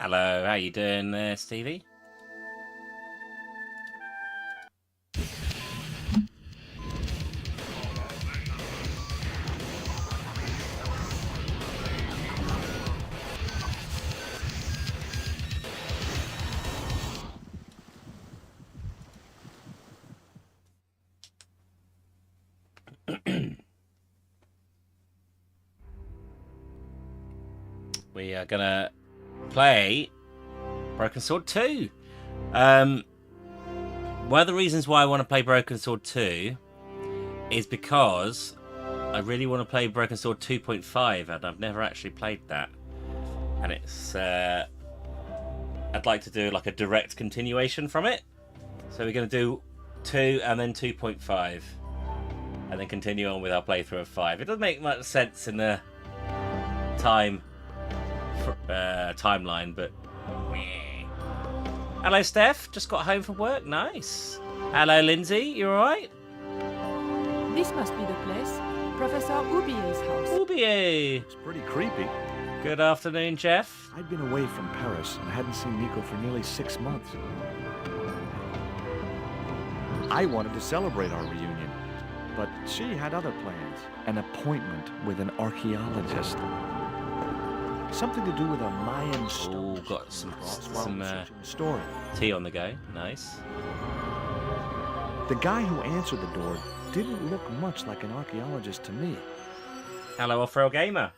Hello, how you doing there, Stevie? We are gonna play Broken Sword 2. One of the reasons why I want to play Broken Sword 2 is because I really want to play Broken Sword 2.5, and I've never actually played that. And it's I'd like to do like a direct continuation from it. So we're gonna do 2 and then 2.5, and then continue on with our playthrough of 5. It doesn't make much sense in the timeline, but hello Steph, just got home from work. Nice. Hello Lindsay, you alright? This must be the place. Professor Oubier's house. Oubier. It's pretty creepy. Good afternoon, Jeff. I'd been away from Paris and hadn't seen Nico for nearly 6 months. I wanted to celebrate our reunion, but she had other plans. An appointment with an archaeologist. Something to do with a Mayan stone. Oh, got some story. tea on the go. Nice. The guy who answered the door didn't look much like an archaeologist to me. Hello, Off-Rail Gamer.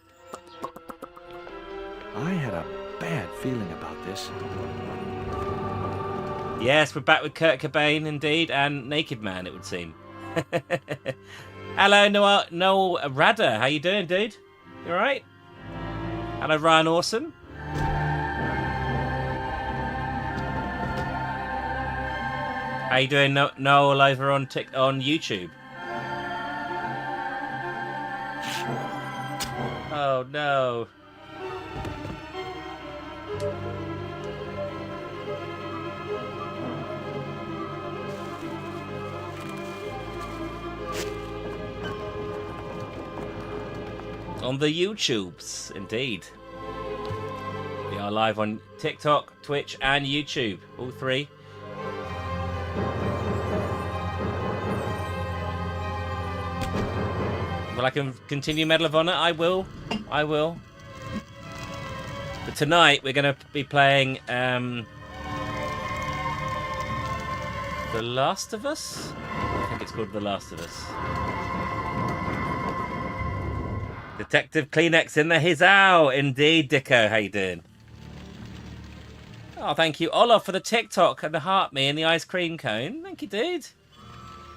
I had a bad feeling about this. Yes, we're back with Kurt Cobain, indeed, and Naked Man, it would seem. Hello, Noel Radder. How you doing, dude? You alright? Hello, Ryan Awesome. How you doing, Noel, over on YouTube? Oh, no. On the YouTubes, indeed. We are live on TikTok, Twitch, and YouTube. All three. Well, I can continue Medal of Honor. I will. But tonight we're going to be playing The Last of Us. I think it's called The Last of Us. Detective Kleenex in the Hizao. Indeed, Dicko. How you doing? Oh, thank you, Olaf, for the TikTok and the heart me and the ice cream cone. Thank you, dude.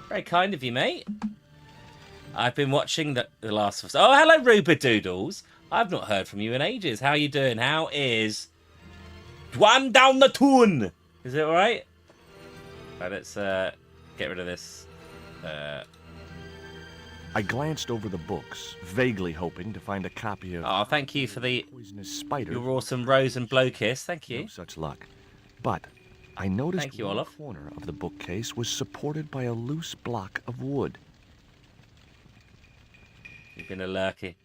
Very kind of you, mate. I've been watching The Last of Us. Oh, hello, Ruba Doodles. I've not heard from you in ages. How are you doing? How is Dwan down the tune? Is it all right? Right, let's get rid of this. I glanced over the books, vaguely hoping to find a copy of... Oh, thank you for the Poisonous Spider. your awesome rose and blow kiss. Thank you. No such luck. But I noticed Thank you, one Olaf. corner of the bookcase was supported by a loose block of wood. You've been a lurky.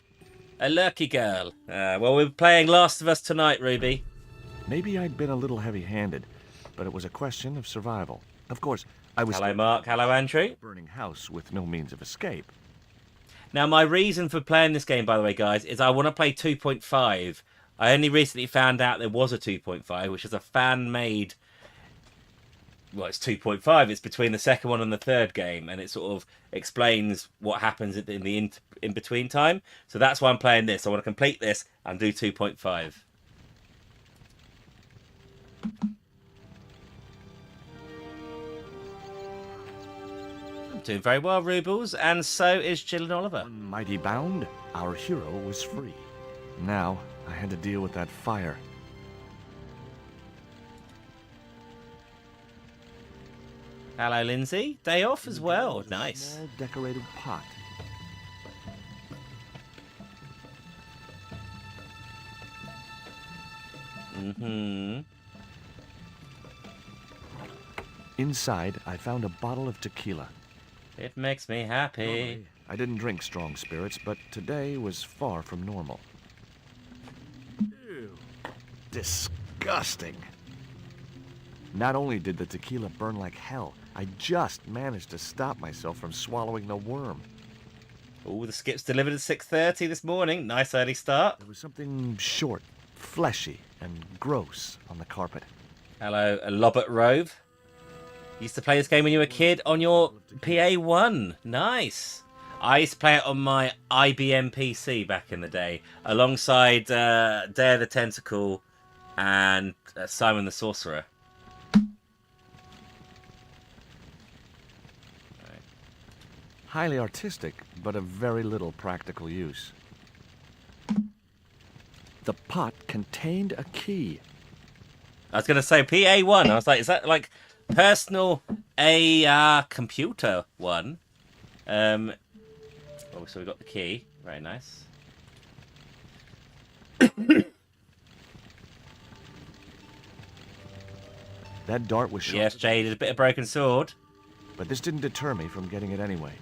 A lurky girl. Well, we're playing Last of Us tonight, Ruby. Maybe I'd been a little heavy-handed, but it was a question of survival. Of course, I was... Hello, Mark. Hello, Andrew. ...burning house with no means of escape. Now, my reason for playing this game, by the way, guys, is I want to play 2.5. I only recently found out there was a 2.5, which is a fan-made... Well, it's 2.5. It's between the second one and the third game, and it sort of explains what happens in the in-between time. So that's why I'm playing this. I want to complete this and do 2.5. I'm doing very well, Rubles, and so is Jill and Oliver. One mighty bound, our hero was free. Now, I had to deal with that fire. Hello, Lindsay. Day off as well. Nice. Small decorated pot. Mm-hmm. Inside, I found a bottle of tequila. It makes me happy. Normally, I didn't drink strong spirits, but today was far from normal. Ew. Disgusting. disgusting. Not only did the tequila burn like hell, I just managed to stop myself from swallowing the worm. Oh, the skip's delivered at 6:30 this morning. Nice early start. There was something short, fleshy, and gross on the carpet. Hello, Lobert Rove. Used to play this game when you were a kid on your PA1. Nice. I used to play it on my IBM PC back in the day, alongside Day of the Tentacle and Simon the Sorcerer. Highly artistic, but of very little practical use. The pot contained a key. I was going to say PA1. I was like, is that like personal AR computer one? Oh, so we got the key. Very nice. That dart was sharp. Yes, Jade, a bit of broken sword. But this didn't deter me from getting it anyway.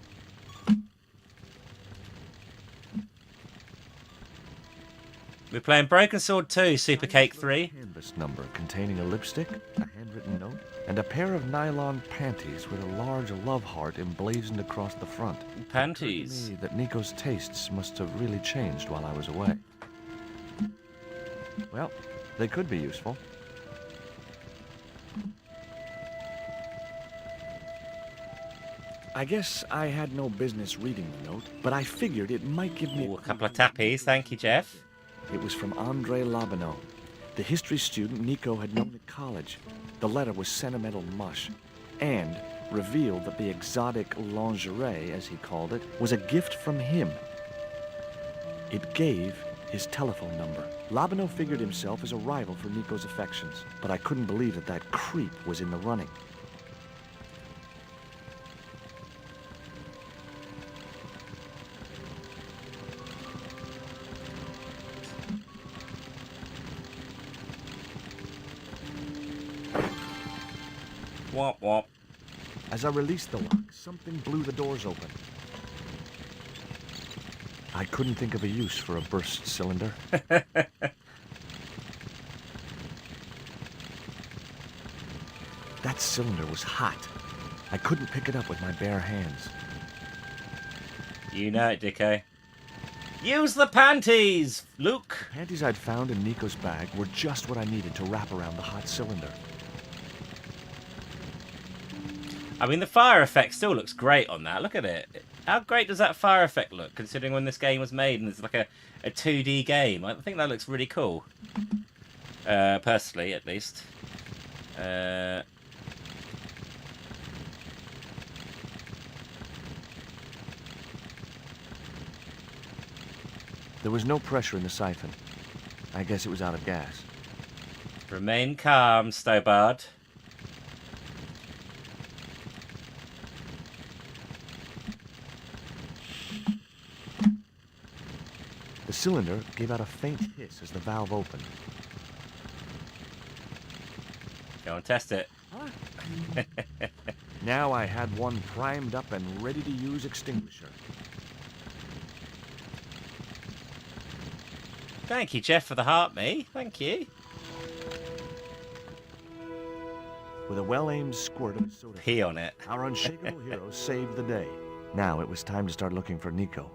We're playing Broken Sword 2, Super Cake 3. Canvas number containing a lipstick, a handwritten note, and a pair of nylon panties with a large love heart emblazoned across the front. Panties. It occurred to me that Nico's tastes must have really changed while I was away. Well, they could be useful. I guess I had no business reading the note, but I figured it might give me Ooh, a couple of tappies. Thank you, Jeff. It was from Andre Lobineau, the history student Nico had known at college. The letter was sentimental mush, and revealed that the exotic lingerie, as he called it, was a gift from him. It gave his telephone number. Lobineau figured himself as a rival for Nico's affections, but I couldn't believe that that creep was in the running. Womp womp. As I released the lock, something blew the doors open. I couldn't think of a use for a burst cylinder. That cylinder was hot. I couldn't pick it up with my bare hands. You know it, Dicko. Use the panties, Luke. The panties I'd found in Nico's bag were just what I needed to wrap around the hot cylinder. I mean, the fire effect still looks great on that. Look at it. How great does that fire effect look, considering when this game was made and it's like a 2D game? I think that looks really cool. Personally, at least. There was no pressure in the siphon. I guess it was out of gas. Remain calm, Stobart. The cylinder gave out a faint hiss as the valve opened. Go and test it. Now I had one primed up and ready to use extinguisher. Thank you, Jeff, for the heart, me. Thank you. With a well-aimed squirt of soda, Pee on it. our unshakable hero saved the day. Now it was time to start looking for Nico.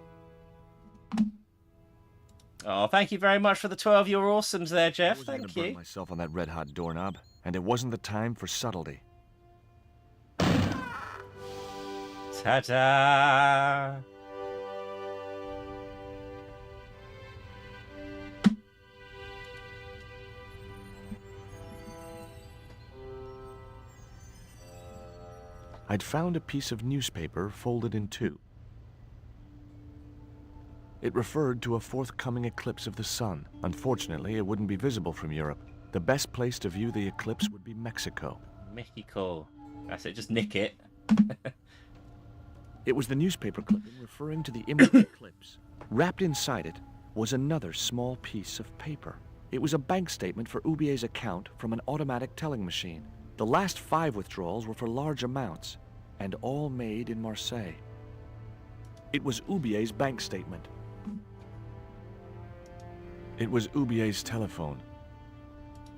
Oh, thank you very much for the 12. You're awesomes there, Jeff. I wasn't Thank gonna burn you. myself on that red-hot doorknob, and it wasn't the time for subtlety. Ta-da! I'd found a piece of newspaper folded in two. It referred to a forthcoming eclipse of the sun. Unfortunately, it wouldn't be visible from Europe. The best place to view the eclipse would be Mexico. Mickey call. That's it, just nick it. It was the newspaper clipping referring to the imminent eclipse. Wrapped inside it was another small piece of paper. It was a bank statement for Ubier's account from an automatic telling machine. The last 5 withdrawals were for large amounts, and all made in Marseille. It was Ubier's bank statement. It was Ubier's telephone.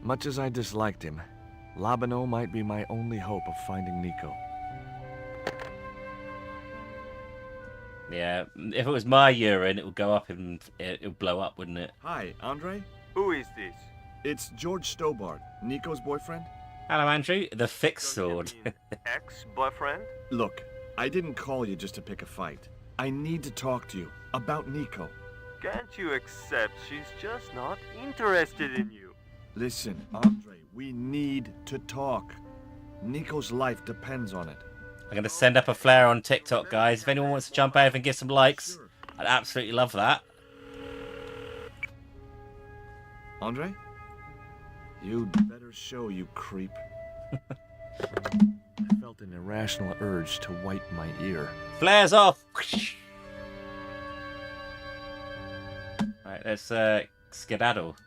Much as I disliked him, Labino might be my only hope of finding Nico. Yeah, if it was my urine, it would go up and it would blow up, wouldn't it? Hi, Andre? Who is this? It's George Stobart, Nico's boyfriend. Hello, Andrew. The fixed sword. Ex-boyfriend? Look, I didn't call you just to pick a fight. I need to talk to you about Nico. Can't you accept she's just not interested in you? Listen, Andre, we need to talk. Nico's life depends on it. I'm going to send up a flare on TikTok, guys. If anyone wants to jump over and give some likes, I'd absolutely love that. Andre? You'd better show, you creep. I felt an irrational urge to wipe my ear. Flares off! Right, let's skedaddle.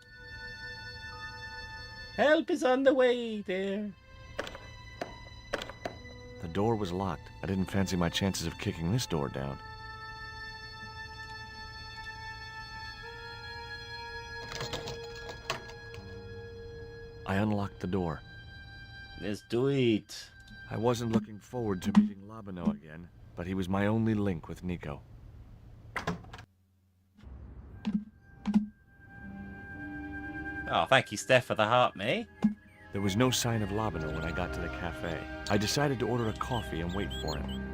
Help is on the way, dear. The door was locked. I didn't fancy my chances of kicking this door down. I unlocked the door. Let's do it. I wasn't looking forward to meeting Labino again, but he was my only link with Nico. Oh, thank you, Steph, for the heart, me. There was no sign of Labino when I got to the cafe. I decided to order a coffee and wait for him.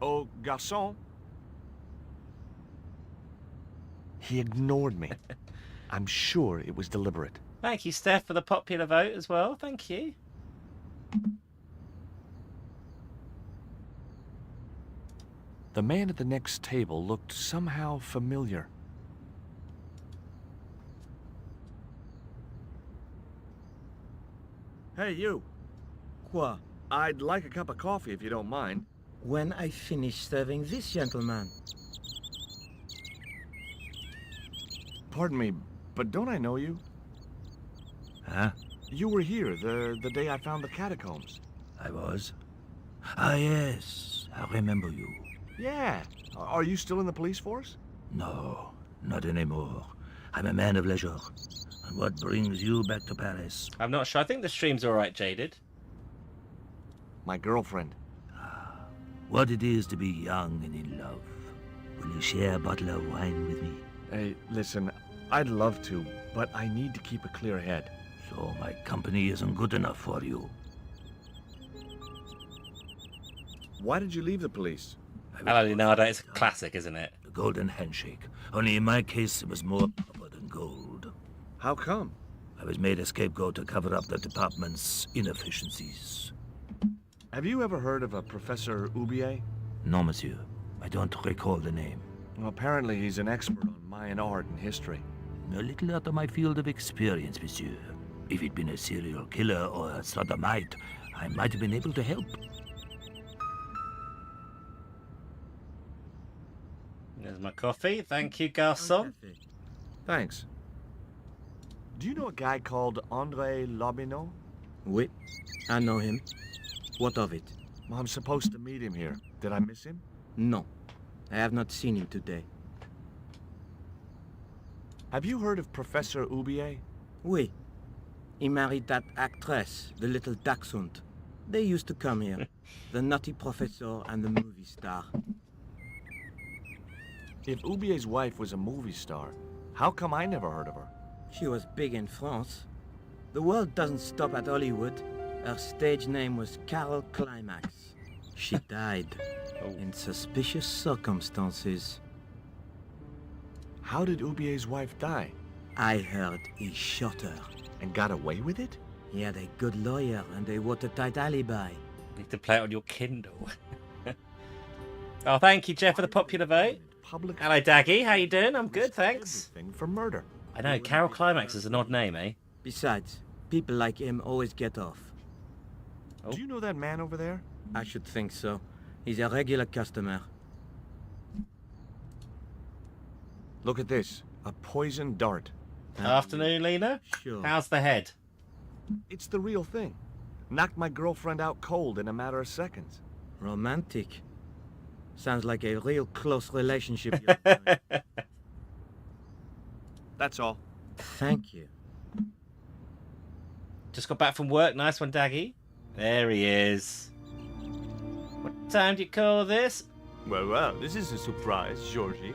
Oh, garçon. He ignored me. I'm sure it was deliberate. Thank you, Steph, for the popular vote as well. Thank you. The man at the next table looked somehow familiar. Hey, you. Quoi? I'd like a cup of coffee if you don't mind. When I finish serving this gentleman. Pardon me, but don't I know you? Huh? You were here the day I found the catacombs. I was? Ah, yes. I remember you. Yeah. Are you still in the police force? No, not anymore. I'm a man of leisure. And what brings you back to Paris? I'm not sure. I think the stream's alright, Jaded. My girlfriend. What it is to be young and in love. Will you share a bottle of wine with me? Hey, listen, I'd love to, but I need to keep a clear head. So my company isn't good enough for you. Why did you leave the police? Hello, Leonardo. It's a classic, isn't it? The golden handshake. Only in my case, it was more copper than gold. How come? I was made a scapegoat to cover up the department's inefficiencies. Have you ever heard of a Professor Oubier? No, monsieur. I don't recall the name. Well, apparently he's an expert on Mayan art and history. A little out of my field of experience, monsieur. If he'd been a serial killer or a sodomite, I might have been able to help. There's my coffee. Thank you, garçon. Thanks. Do you know a guy called Andre Labino? Oui, I know him. What of it? I'm supposed to meet him here. Did I miss him? No, I have not seen him today. Have you heard of Professor Oubier? Oui, he married that actress, the little dachshund. They used to come here, the nutty professor and the movie star. If Oubier's wife was a movie star, how come I never heard of her? She was big in France. The world doesn't stop at Hollywood. Her stage name was Carol Climax. She died in suspicious circumstances. How did Oubier's wife die? I heard he shot her. And got away with it? He had a good lawyer and a watertight alibi. Need to play it on your Kindle. Oh, thank you, Jeff, for the popular vote. Public Hello, Daggy. How you doing? I'm good, thanks. everything for murder. I know, Carol Climax is an odd name, eh? Besides, people like him always get off. Oh. Do you know that man over there? I should think so. He's a regular customer. Look at this. A poisoned dart. Afternoon, Lena. Sure. How's the head? It's the real thing. Knocked my girlfriend out cold in a matter of seconds. Romantic. Sounds like a real close relationship you're having. That's all. Thank you. Just got back from work. Nice one, Daggy. There he is. What time do you call this? Well, this is a surprise, Georgie.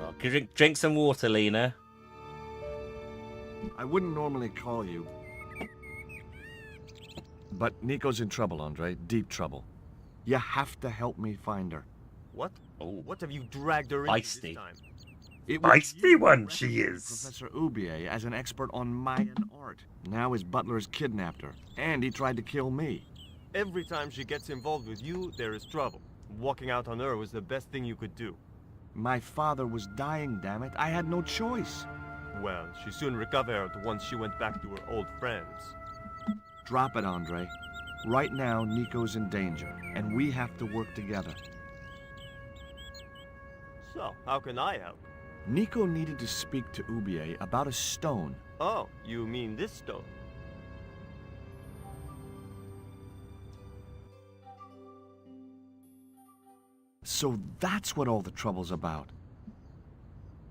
Oh, can you drink some water, Lena? I wouldn't normally call you. But Nico's in trouble, Andre. Deep trouble. You have to help me find her. What? Oh, What have you dragged her into Feisty. this time? It was Feisty you who one arrested she is. Professor Ubier as an expert on Mayan art. Now his butler's kidnapped her, and he tried to kill me. Every time she gets involved with you, there is trouble. Walking out on her was the best thing you could do. My father was dying, damn it. I had no choice. Well, she soon recovered once she went back to her old friends. Drop it, Andre. Right now, Nico's in danger, and we have to work together. So, how can I help? Nico needed to speak to Ubier about a stone. Oh, you mean this stone? So that's what all the trouble's about.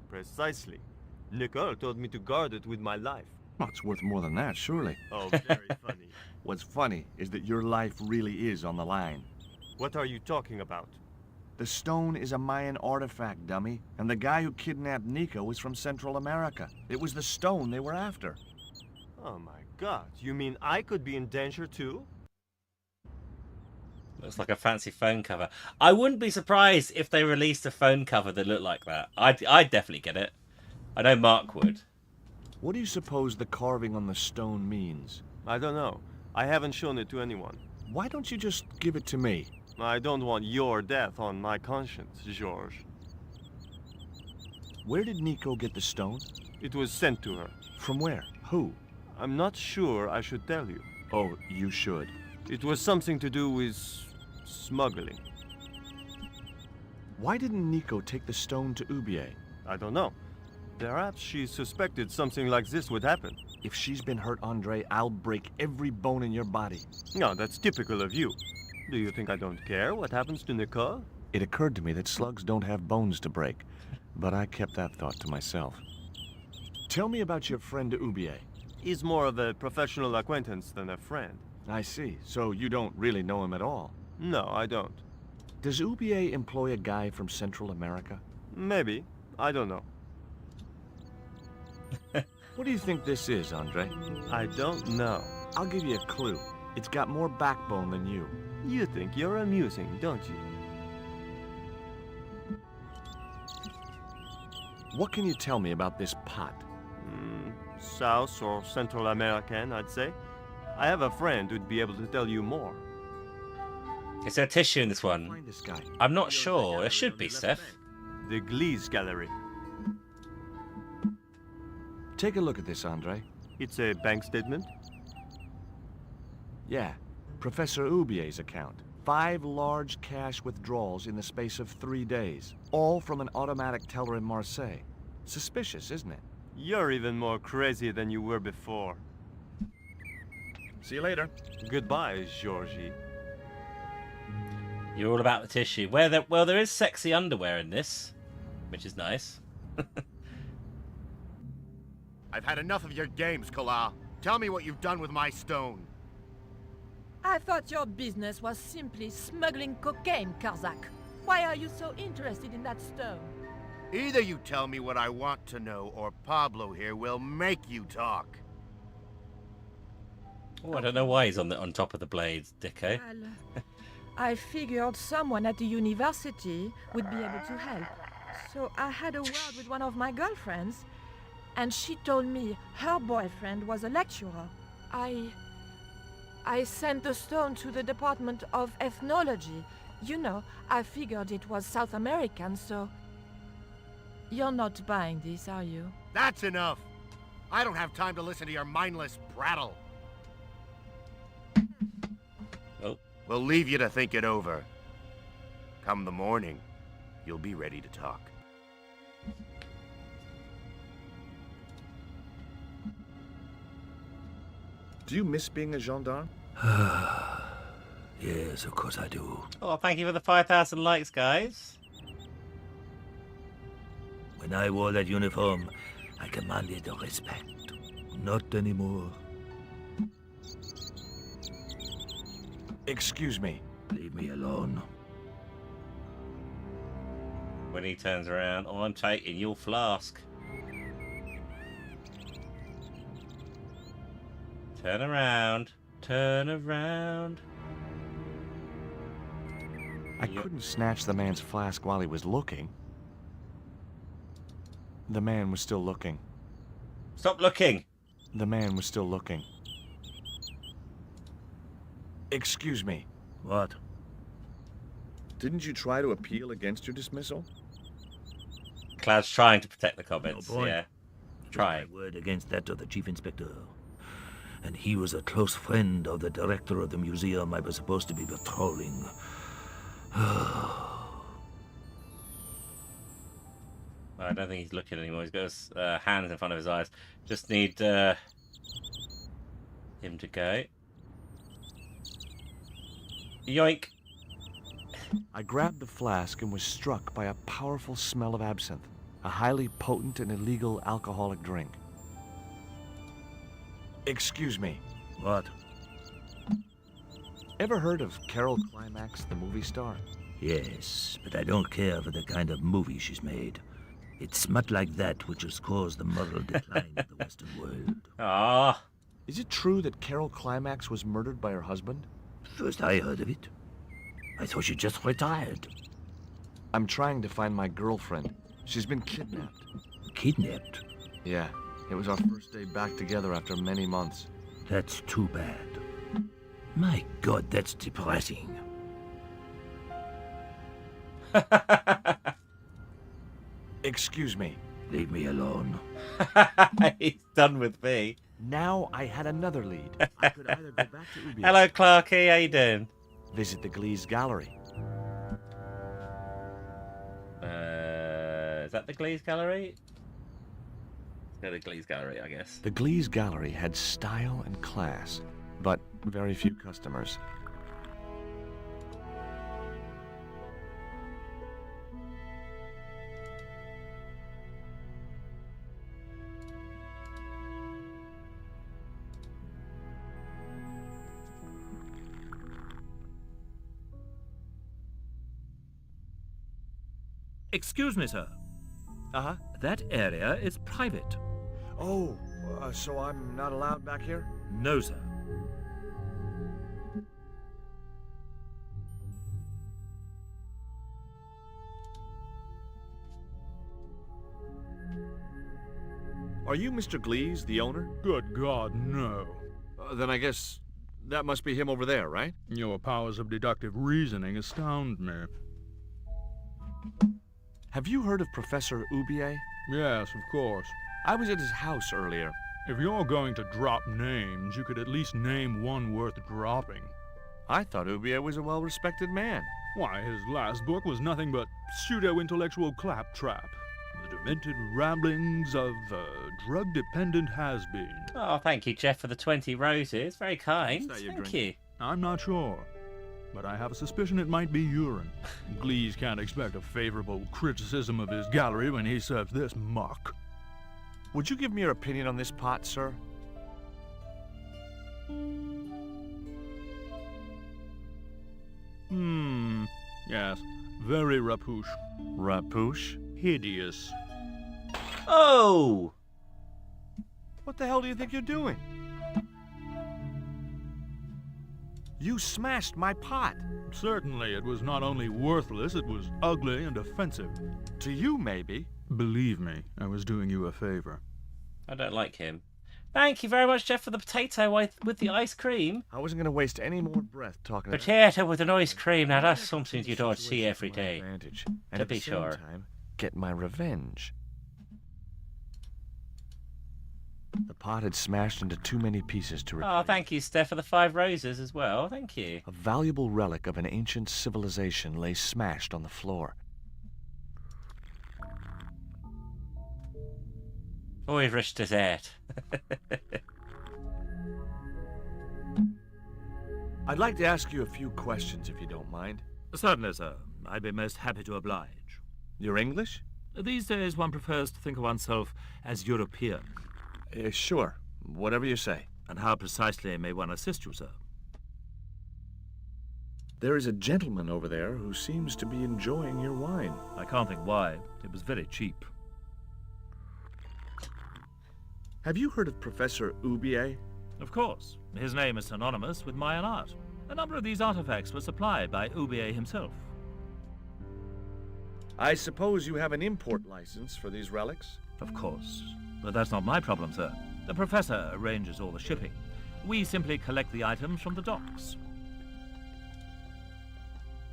Precisely. Nicole told me to guard it with my life. Well, it's worth more than that, surely. Oh, very funny. What's funny is that your life really is on the line. What are you talking about? The stone is a Mayan artifact, dummy, and the guy who kidnapped Nico was from Central America. It was the stone they were after. Oh my god, you mean I could be in danger too? looks like a fancy phone cover. I wouldn't be surprised if they released a phone cover that looked like that. I'd definitely get it. I know Mark would. What do you suppose the carving on the stone means? I don't know. I haven't shown it to anyone. Why don't you just give it to me? I don't want your death on my conscience, George. Where did Nico get the stone? It was sent to her. From where? Who? I'm not sure I should tell you. Oh, you should. It was something to do with smuggling. Why didn't Nico take the stone to Ubier? I don't know. Perhaps she suspected something like this would happen. If she's been hurt, Andre, I'll break every bone in your body. No, that's typical of you. Do you think I don't care what happens to Nicole? It occurred to me that slugs don't have bones to break, but I kept that thought to myself. Tell me about your friend Ubier. He's more of a professional acquaintance than a friend. I see. So you don't really know him at all. No, I don't. Does Ubier employ a guy from Central America? Maybe. I don't know. What do you think this is, Andre? I don't know. I'll give you a clue. It's got more backbone than you. You think you're amusing, don't you? What can you tell me about this pot? South or Central American, I'd say. I have a friend who'd be able to tell you more. Is there tissue in this one? Find this guy. I'm not sure. There should be, Steph. The Glees Gallery. Take a look at this, Andre. It's a bank statement. Yeah, Professor Ubier's account. 5 large cash withdrawals in the space of 3 days. All from an automatic teller in Marseille. Suspicious, isn't it? You're even more crazy than you were before. See you later. Goodbye, Georgie. You're all about the tissue. Well, there is sexy underwear in this, which is nice. I've had enough of your games, Kala. Tell me what you've done with my stone. I thought your business was simply smuggling cocaine, Karzak. Why are you so interested in that stone? Either you tell me what I want to know, or Pablo here will make you talk. Oh, I don't know why he's on top of the blades, Dicko. Well, I figured someone at the university would be able to help. So I had a word with one of my girlfriends, and she told me her boyfriend was a lecturer. I sent the stone to the Department of Ethnology. You know, I figured it was South American, so... You're not buying this, are you? That's enough! I don't have time to listen to your mindless prattle. Oh. We'll leave you to think it over. Come the morning, you'll be ready to talk. Do you miss being a gendarme? Yes, of course I do. Oh, thank you for the 5,000 likes, guys. When I wore that uniform, I commanded respect. Not anymore. Excuse me. Leave me alone. When he turns around, oh, I'm taking your flask. Turn around. Turn around. I couldn't snatch the man's flask while he was looking. The man was still looking. Stop looking. The man was still looking. Excuse me. What? Didn't you try to appeal against your dismissal? Cloud's trying to protect the comments. No point. Yeah. Just Trying. my word against that of the chief inspector. And he was a close friend of the director of the museum I was supposed to be patrolling. I don't think he's looking anymore. He's got his hands in front of his eyes. Just need him to go. Yoink. I grabbed the flask and was struck by a powerful smell of absinthe, a highly potent and illegal alcoholic drink. Excuse me. What? Ever heard of Carol Climax, the movie star? Yes, but I don't care for the kind of movie she's made. It's smut like that which has caused the moral decline of the Western world. Ah. Is it true that Carol Climax was murdered by her husband? First I heard of it. I thought she just retired. I'm trying to find my girlfriend. She's been kidnapped. Kidnapped? Yeah, it was our first day back together after many months. That's too bad. My God, that's depressing. Excuse me. Leave me alone. He's done with me. Now I had another lead. I could either go back to Ubi. Hello, Clarky. How you doing? Visit the Glees Gallery. Is that the Glees Gallery? Go to the Glees Gallery, I guess. The Glees Gallery had style and class, but very few customers. Excuse me, sir. Uh-huh. That area is private. Oh, so I'm not allowed back here? No, sir. Are you Mr. Glees, the owner? Good God, no. Then I guess that must be him over there, right? Your powers of deductive reasoning astound me. Have you heard of Professor Ubier? Yes, of course. I was at his house earlier. If you're going to drop names, you could at least name one worth dropping. I thought Ubier was a well-respected man. Why, his last book was nothing but pseudo-intellectual claptrap. The demented ramblings of a drug-dependent has-been. Oh, thank you, Jeff, for the 20 roses. Very kind. What's that you're Thank drinking? you. I'm not sure, but I have a suspicion it might be urine. Glees can't expect a favorable criticism of his gallery when he serves this muck. Would you give me your opinion on this pot, sir? Yes, very rapouche. Rapouche? Hideous. Oh! What the hell do you think you're doing? You smashed my pot. Certainly, it was not only worthless, it was ugly and offensive. To you, maybe. Believe me, I was doing you a favor. I don't like him. Thank you very much, Jeff, for the potato with the ice cream. I wasn't going to waste any more breath talking about Potato with an ice cream. Now, that's something you don't see every to my day. advantage, and To at be the same sure. time, get my revenge. The pot had smashed into too many pieces to retrieve. Oh, thank you, Steph, for the 5 roses as well. Thank you. A valuable relic of an ancient civilization lay smashed on the floor. Oh, we've reached dessert. I'd like to ask you a few questions, if you don't mind. Certainly, sir. I'd be most happy to oblige. You're English? These days one prefers to think of oneself as European. Sure. Whatever you say. And how precisely may one assist you, sir? There is a gentleman over there who seems to be enjoying your wine. I can't think why. It was very cheap. Have you heard of Professor Oubier? Of course. His name is synonymous with Mayan art. A number of these artifacts were supplied by Oubier himself. I suppose you have an import license for these relics? Of course. But that's not my problem, sir. The professor arranges all the shipping. We simply collect the items from the docks.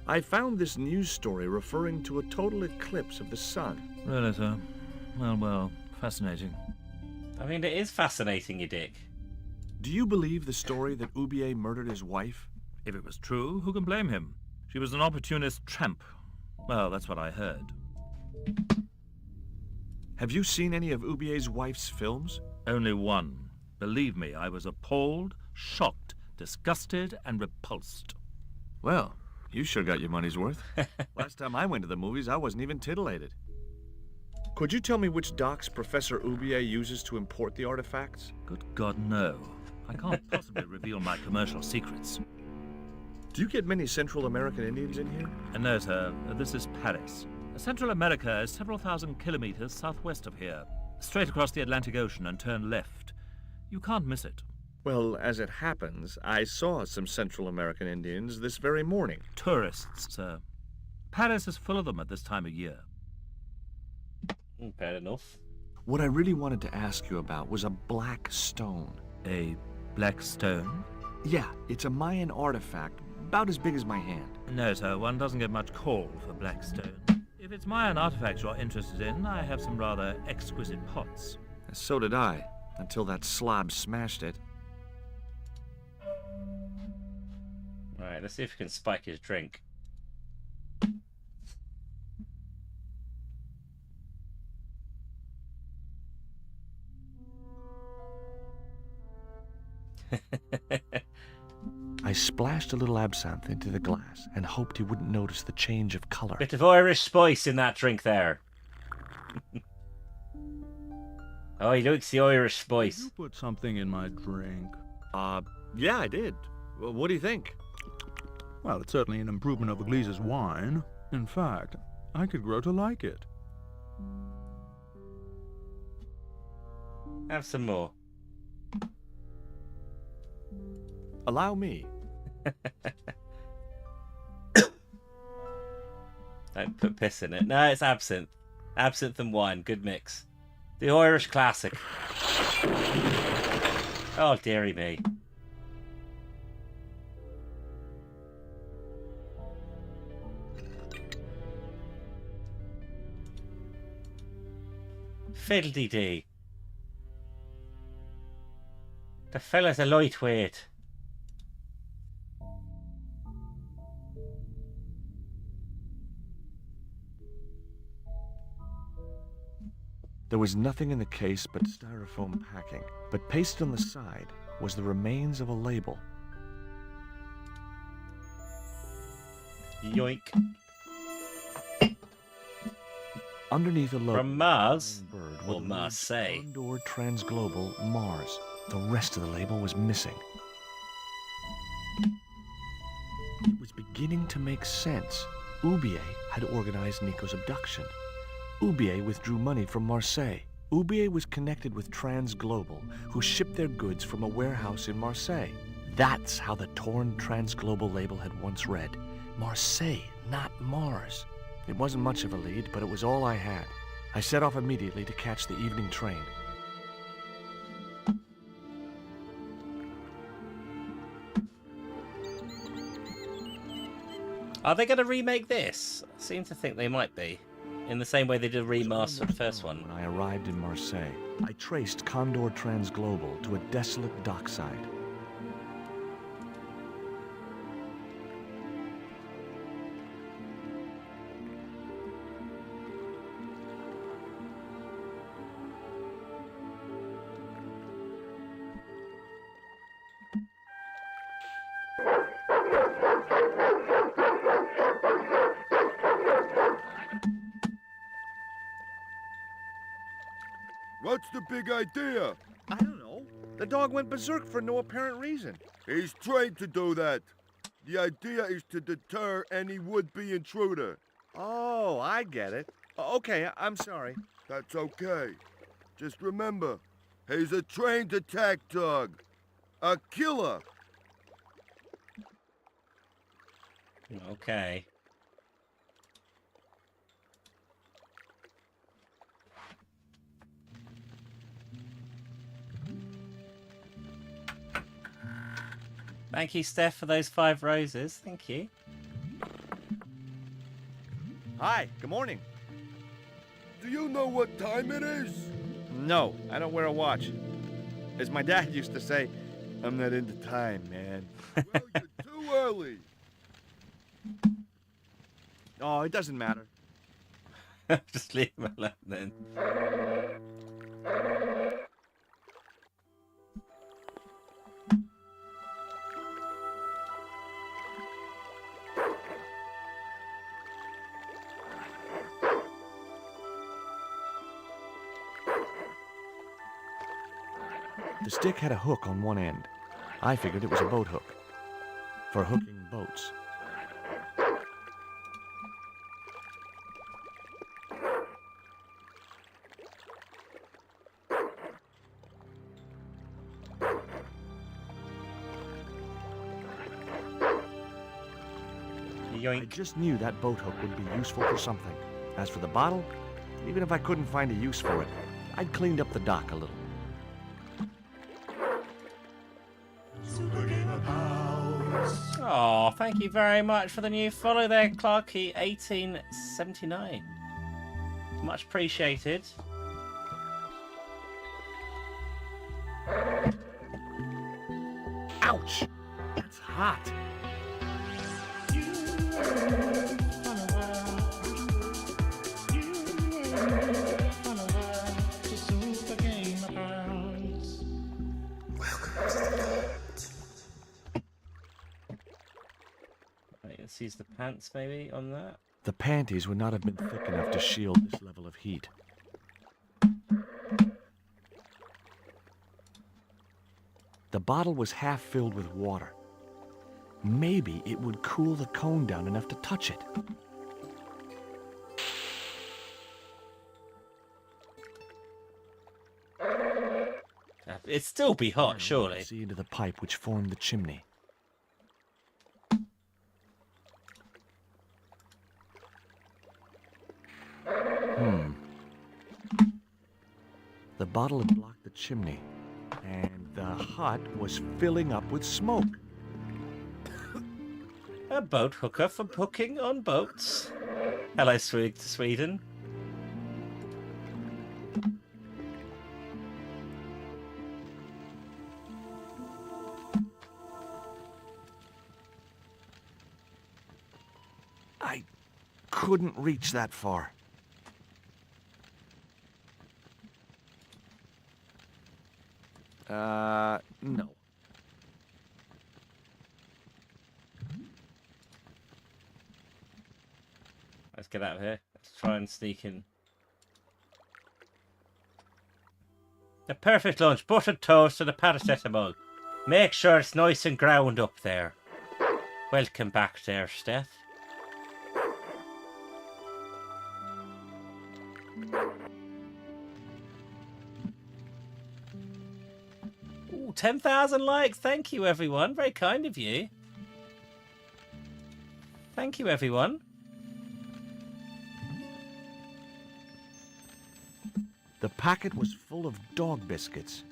I found this news story referring to a total eclipse of the sun. Really, sir? Well, fascinating. I mean, it is fascinating, you dick. Do you believe the story that Oubier murdered his wife? If it was true, who can blame him? She was an opportunist tramp. Well, that's what I heard. Have you seen any of Oubier's wife's films? Only one. Believe me, I was appalled, shocked, disgusted, and repulsed. Well, you sure got your money's worth. Last time I went to the movies, I wasn't even titillated. Could you tell me which docks Professor Oubier uses to import the artifacts? Good God, no. I can't possibly reveal my commercial secrets. Do you get many Central American Indians in here? No, sir. This is Paris. Central America is several thousand kilometers southwest of here. Straight across the Atlantic Ocean and turn left. You can't miss it. Well, as it happens, I saw some Central American Indians this very morning. Tourists, sir. Paris is full of them at this time of year. Fair enough. What I really wanted to ask you about was a black stone. A black stone? Yeah, it's a Mayan artifact, about as big as my hand. No, sir, one doesn't get much call for black stone. If it's Mayan artifacts you're interested in, I have some rather exquisite pots. So did I, until that slob smashed it. Right, let's see if we can spike his drink. I splashed a little absinthe into the glass and hoped he wouldn't notice the change of color. Bit of Irish spice in that drink there. Oh, he likes the Irish spice. You put something in my drink. Yeah, I did. Well, what do you think? Well, it's certainly an improvement over Gleese's wine. In fact, I could grow to like it. Have some more. Allow me. Don't put piss in it. No, it's absinthe. Absinthe and wine. Good mix. The Irish classic. Oh, dearie me. Fiddle-dee-dee. The fella's a lightweight. There was nothing in the case but styrofoam packing, but pasted on the side was the remains of a label. Yoink. Underneath a logo From Mars? bird Or with the words Marseille. Condor Transglobal Mars. The rest of the label was missing. It was beginning to make sense. Oubier had organized Nico's abduction. Oubier withdrew money from Marseille. Oubier was connected with Transglobal, who shipped their goods from a warehouse in Marseille. That's how the torn Transglobal label had once read. Marseille, not Mars. It wasn't much of a lead, but it was all I had. I set off immediately to catch the evening train. Are they going to remake this? I seem to think they might be. In the same way they did a remaster of the first one. When I arrived in Marseille, I traced Condor Transglobal to a desolate dockside. What's the big idea? I don't know. The dog went berserk for no apparent reason. He's trained to do that. The idea is to deter any would-be intruder. Oh, I get it. Okay, I'm sorry. That's okay. Just remember, he's a trained attack dog. A killer. Okay. Thank you, Steph, for those 5 roses. Thank you. Hi, good morning. Do you know what time it is? No, I don't wear a watch. As my dad used to say, I'm not into time, man. Well, you're too early. Oh, it doesn't matter. Just leave him alone then. The stick had a hook on one end. I figured it was a boat hook. For hooking boats. I Yoink. just knew that boat hook would be useful for something. As for the bottle, even if I couldn't find a use for it, I'd cleaned up the dock a little. Oh, thank you very much for the new follow there, Clarky1879. Much appreciated. Ouch! That's hot. Right, let's use the pants maybe on that. The panties would not have been thick enough to shield this level of heat. The bottle was half filled with water. Maybe it would cool the cone down enough to touch it. It'd still be hot, surely. See into the pipe which formed the chimney. The bottle had blocked the chimney, and the hut was filling up with smoke. A boat hooker for hooking on boats. Hello, Sweden. I couldn't reach that far. No. Let's get out of here. Let's try and sneak in. The perfect lunch. Buttered toast and a paracetamol. Make sure it's nice and ground up there. Welcome back there, Steph. Ooh, 10,000 likes. Thank you, everyone. Very kind of you. Thank you, everyone. The packet was full of dog biscuits.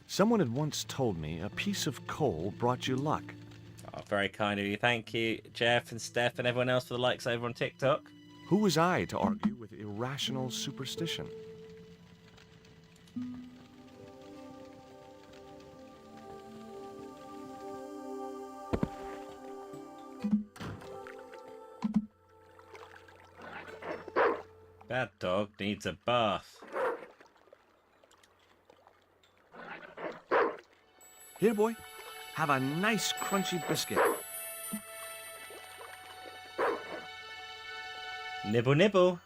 Someone had once told me a piece of coal brought you luck. Oh, very kind of you. Thank you, Jeff and Steph and everyone else for the likes over on TikTok. Who was I to argue with irrational superstition? That dog needs a bath. Here, boy. Have a nice crunchy biscuit. Nibble, nibble.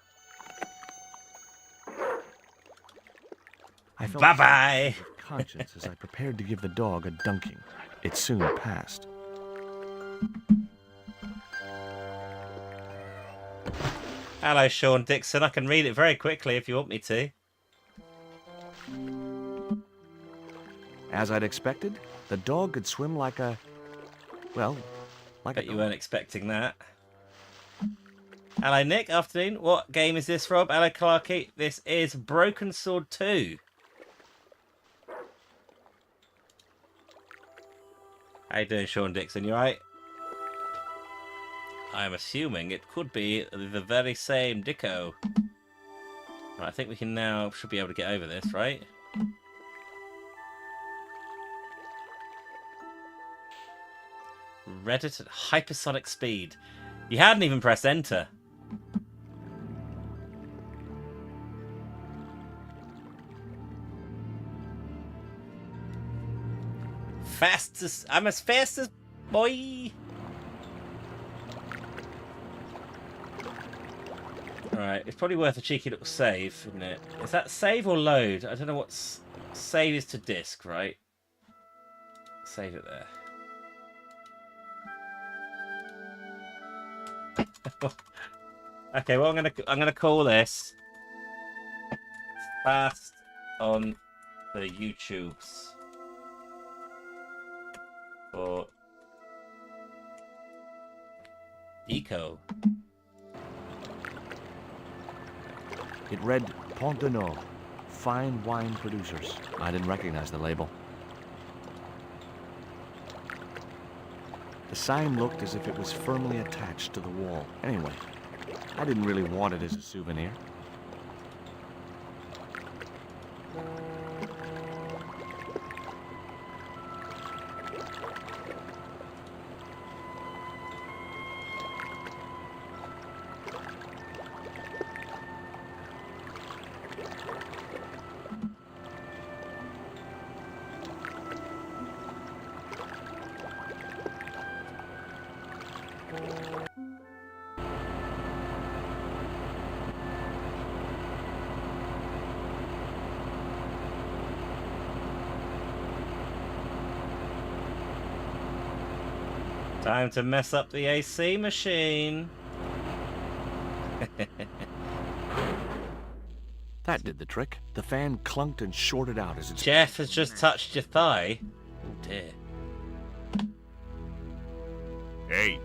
I felt Bye-bye. with conscience as I prepared to give the dog a dunking. It soon passed. Hello, Sean Dixon. I can read it very quickly if you want me to. As I'd expected, the dog could swim like a... well, like Bet a you dog. weren't expecting that. Hello, Nick. Afternoon. What game is this, Rob? Hello, Clarky. This is Broken Sword 2. How you doing, Sean Dixon? You right? I'm assuming it could be the very same Dicko. Right, I think we can now... should be able to get over this, right? Reddit at hypersonic speed. You hadn't even pressed enter. Fastest. I'm as fast as boy. Alright, it's probably worth a cheeky little save, isn't it? Is that save or load? I don't know what's... Save is to disk, right? Save it there. Okay, well I'm gonna call this Fast on the YouTubes for Eco. It read Pont de Nord, fine wine producers. I didn't recognize the label. The sign looked as if it was firmly attached to the wall. Anyway, I didn't really want it as a souvenir. Time to mess up the AC machine. That did the trick. The fan clunked and shorted out as it... Jeff has just touched your thigh. Oh dear. Hey,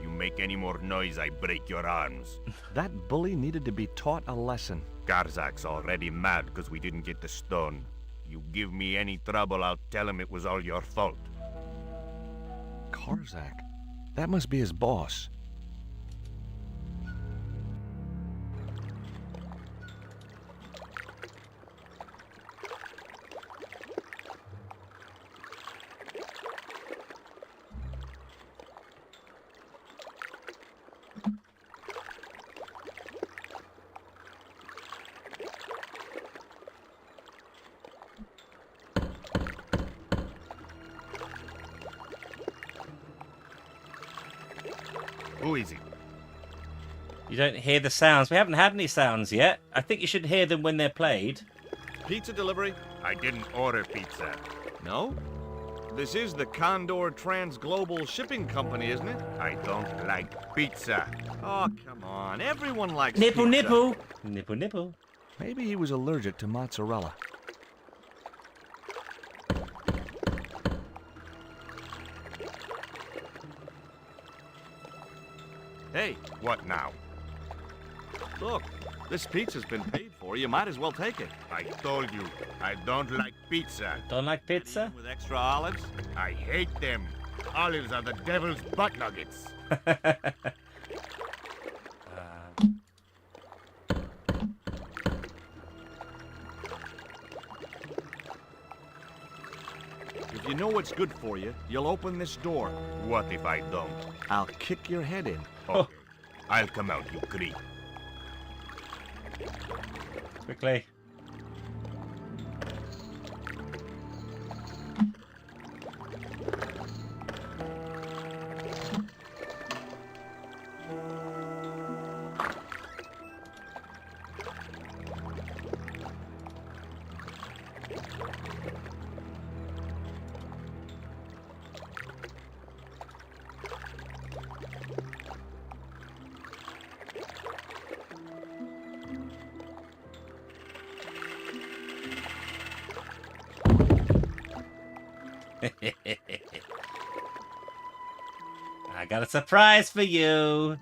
you make any more noise, I break your arms. That bully needed to be taught a lesson. Garzak's already mad because we didn't get the stone. You give me any trouble, I'll tell him it was all your fault. Karzak? That must be his boss. Who is it? You don't hear the sounds. We haven't had any sounds yet. I think you should hear them when they're played. Pizza delivery? I didn't order pizza. No? This is the Condor Trans-Global Shipping Company, isn't it? I don't like pizza. Oh, come on. Everyone likes Nipple, pizza. nipple. Nipple, nipple. Maybe he was allergic to mozzarella. Hey, What now? look. This pizza's been paid for. You might as well take it. I told you, I don't like pizza. Don't like pizza? With extra olives? I hate them. Olives are the devil's butt nuggets. If you know what's good for you, you'll open this door. What if I don't? I'll kick your head in. Okay. I'll come out, you creep. Quickly. I got a surprise for you.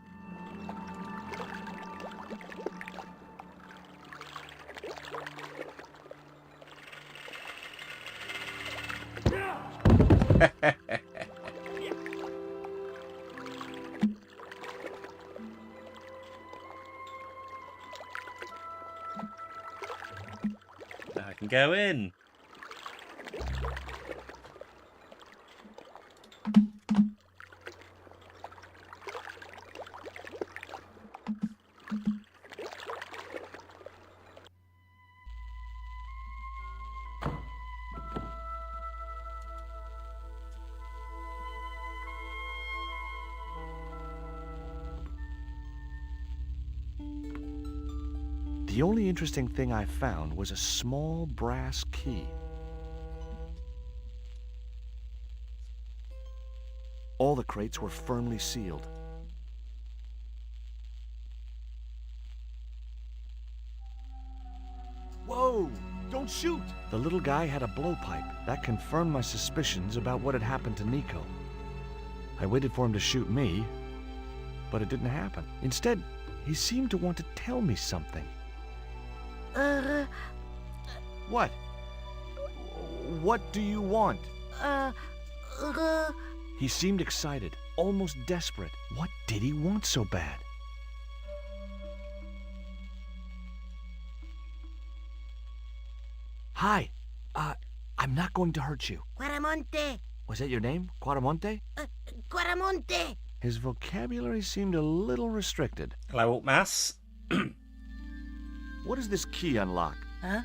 Now I can go in. The only interesting thing I found was a small brass key. All the crates were firmly sealed. Whoa! Don't shoot! The little guy had a blowpipe. That confirmed my suspicions about what had happened to Nico. I waited for him to shoot me, but it didn't happen. Instead, he seemed to want to tell me something. What? What do you want? He seemed excited, almost desperate. What did he want so bad? Hi. I'm not going to hurt you. Quaramonte! Was that your name? Quaramonte? Quaramonte! His vocabulary seemed a little restricted. Hello, Mass. What does this key unlock? Huh?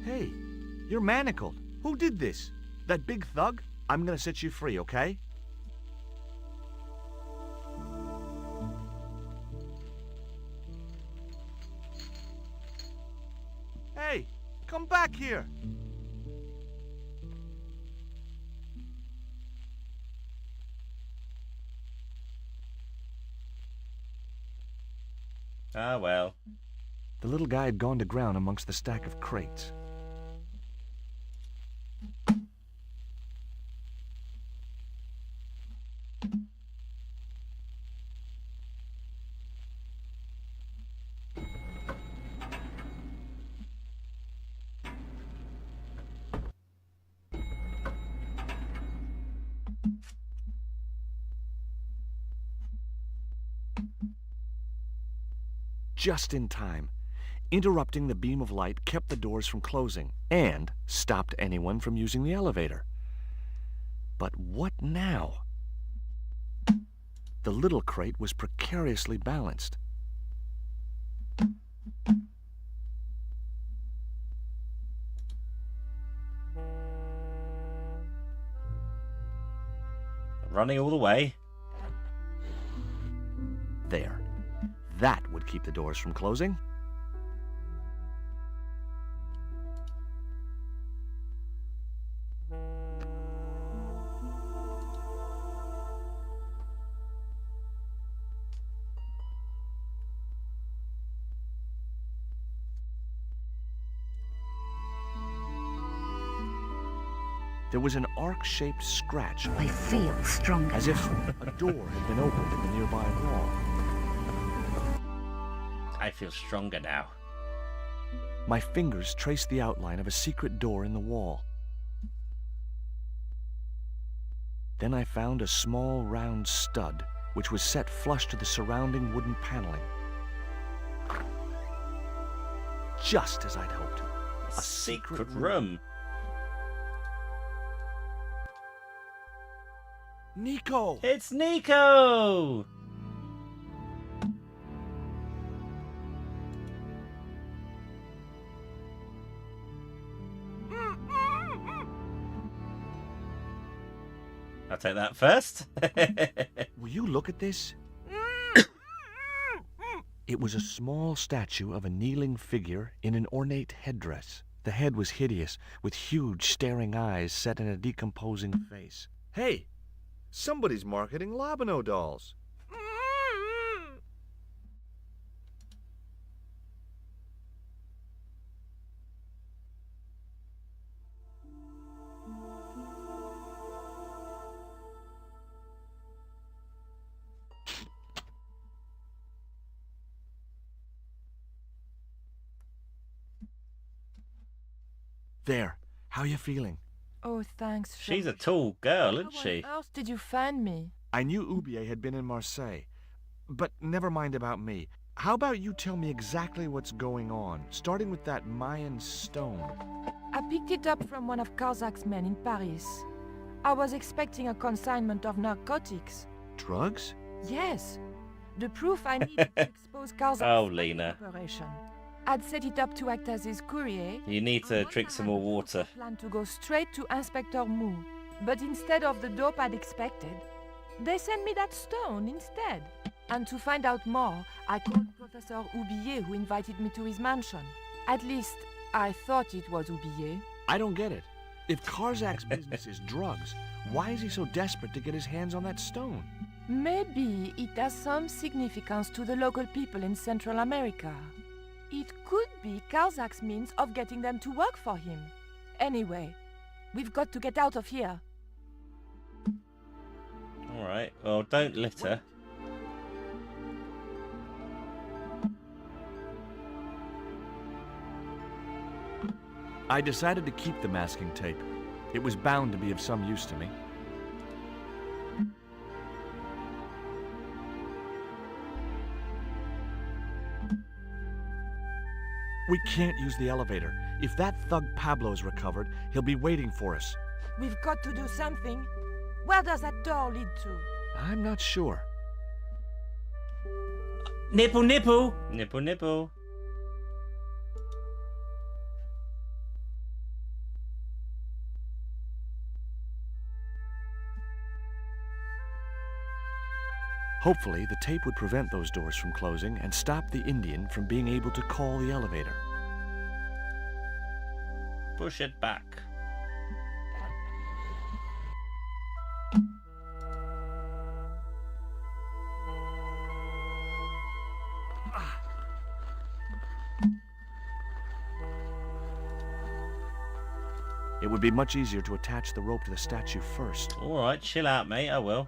Hey, you're manacled. Who did this? That big thug? I'm gonna set you free, okay? Hey, come back here! Ah, well. The little guy had gone to ground amongst the stack of crates. Just in time. Interrupting the beam of light kept the doors from closing and stopped anyone from using the elevator. But what now? The little crate was precariously balanced. Running all the way. There. That would keep the doors from closing. There was an arc-shaped scratch. I feel stronger. As if a door had been opened in the nearby wall. I feel stronger now. My fingers traced the outline of a secret door in the wall. Then I found a small round stud, which was set flush to the surrounding wooden paneling. Just as I'd hoped. A secret room. Nico! It's Nico! I'll take that first. Will you look at this? It was a small statue of a kneeling figure in an ornate headdress. The head was hideous, with huge staring eyes set in a decomposing face. Hey! Somebody's marketing Labano dolls. There. How you feeling? Oh, thanks. She's a Georges. tall girl, isn't How she? on earth did you find me? I knew Oubier had been in Marseille. But never mind about me. How about you tell me exactly what's going on, starting with that Mayan stone? I picked it up from one of Karzak's men in Paris. I was expecting a consignment of narcotics. Drugs? Yes. The proof I needed to expose Karzak's Oh, Lena. operation. I'd set it up to act as his courier. You need to and drink once I some had more the proof, water. I planned to go straight to Inspector Mou. But instead of the dope I'd expected, they sent me that stone instead. And to find out more, I called Professor Oubier, who invited me to his mansion. At least, I thought it was Oubier. I don't get it. If Karzak's business is drugs, why is he so desperate to get his hands on that stone? Maybe it has some significance to the local people in Central America. It could be Karzak's means of getting them to work for him. Anyway, we've got to get out of here. Alright, well, don't litter. I decided to keep the masking tape. It was bound to be of some use to me. We can't use the elevator. If that thug Pablo's recovered, he'll be waiting for us. We've got to do something. Where does that door lead to? I'm not sure. Nipple, nipple! Nipple, nipple. Hopefully, the tape would prevent those doors from closing and stop the Indian from being able to call the elevator. Push it back. It would be much easier to attach the rope to the statue first. Alright, chill out, mate. I will.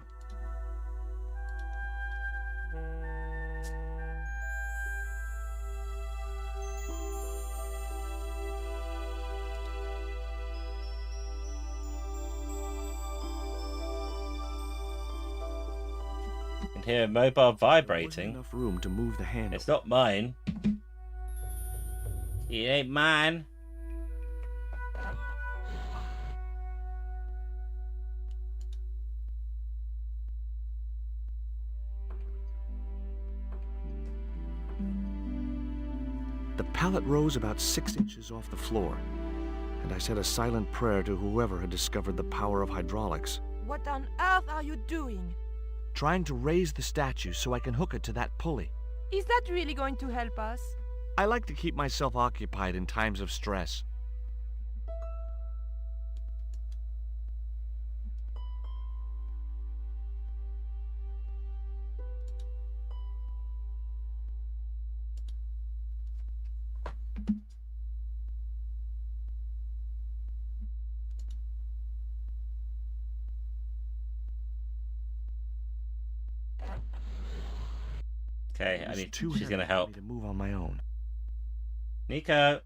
I can hear a mobile vibrating. Enough room to move the handle. It's not mine. It ain't mine. The pallet rose about 6 inches off the floor, and I said a silent prayer to whoever had discovered the power of hydraulics. What on earth are you doing? Trying to raise the statue so I can hook it to that pulley. Is that really going to help us? I like to keep myself occupied in times of stress. Okay, I need. She's gonna help. To move on my own. Nico.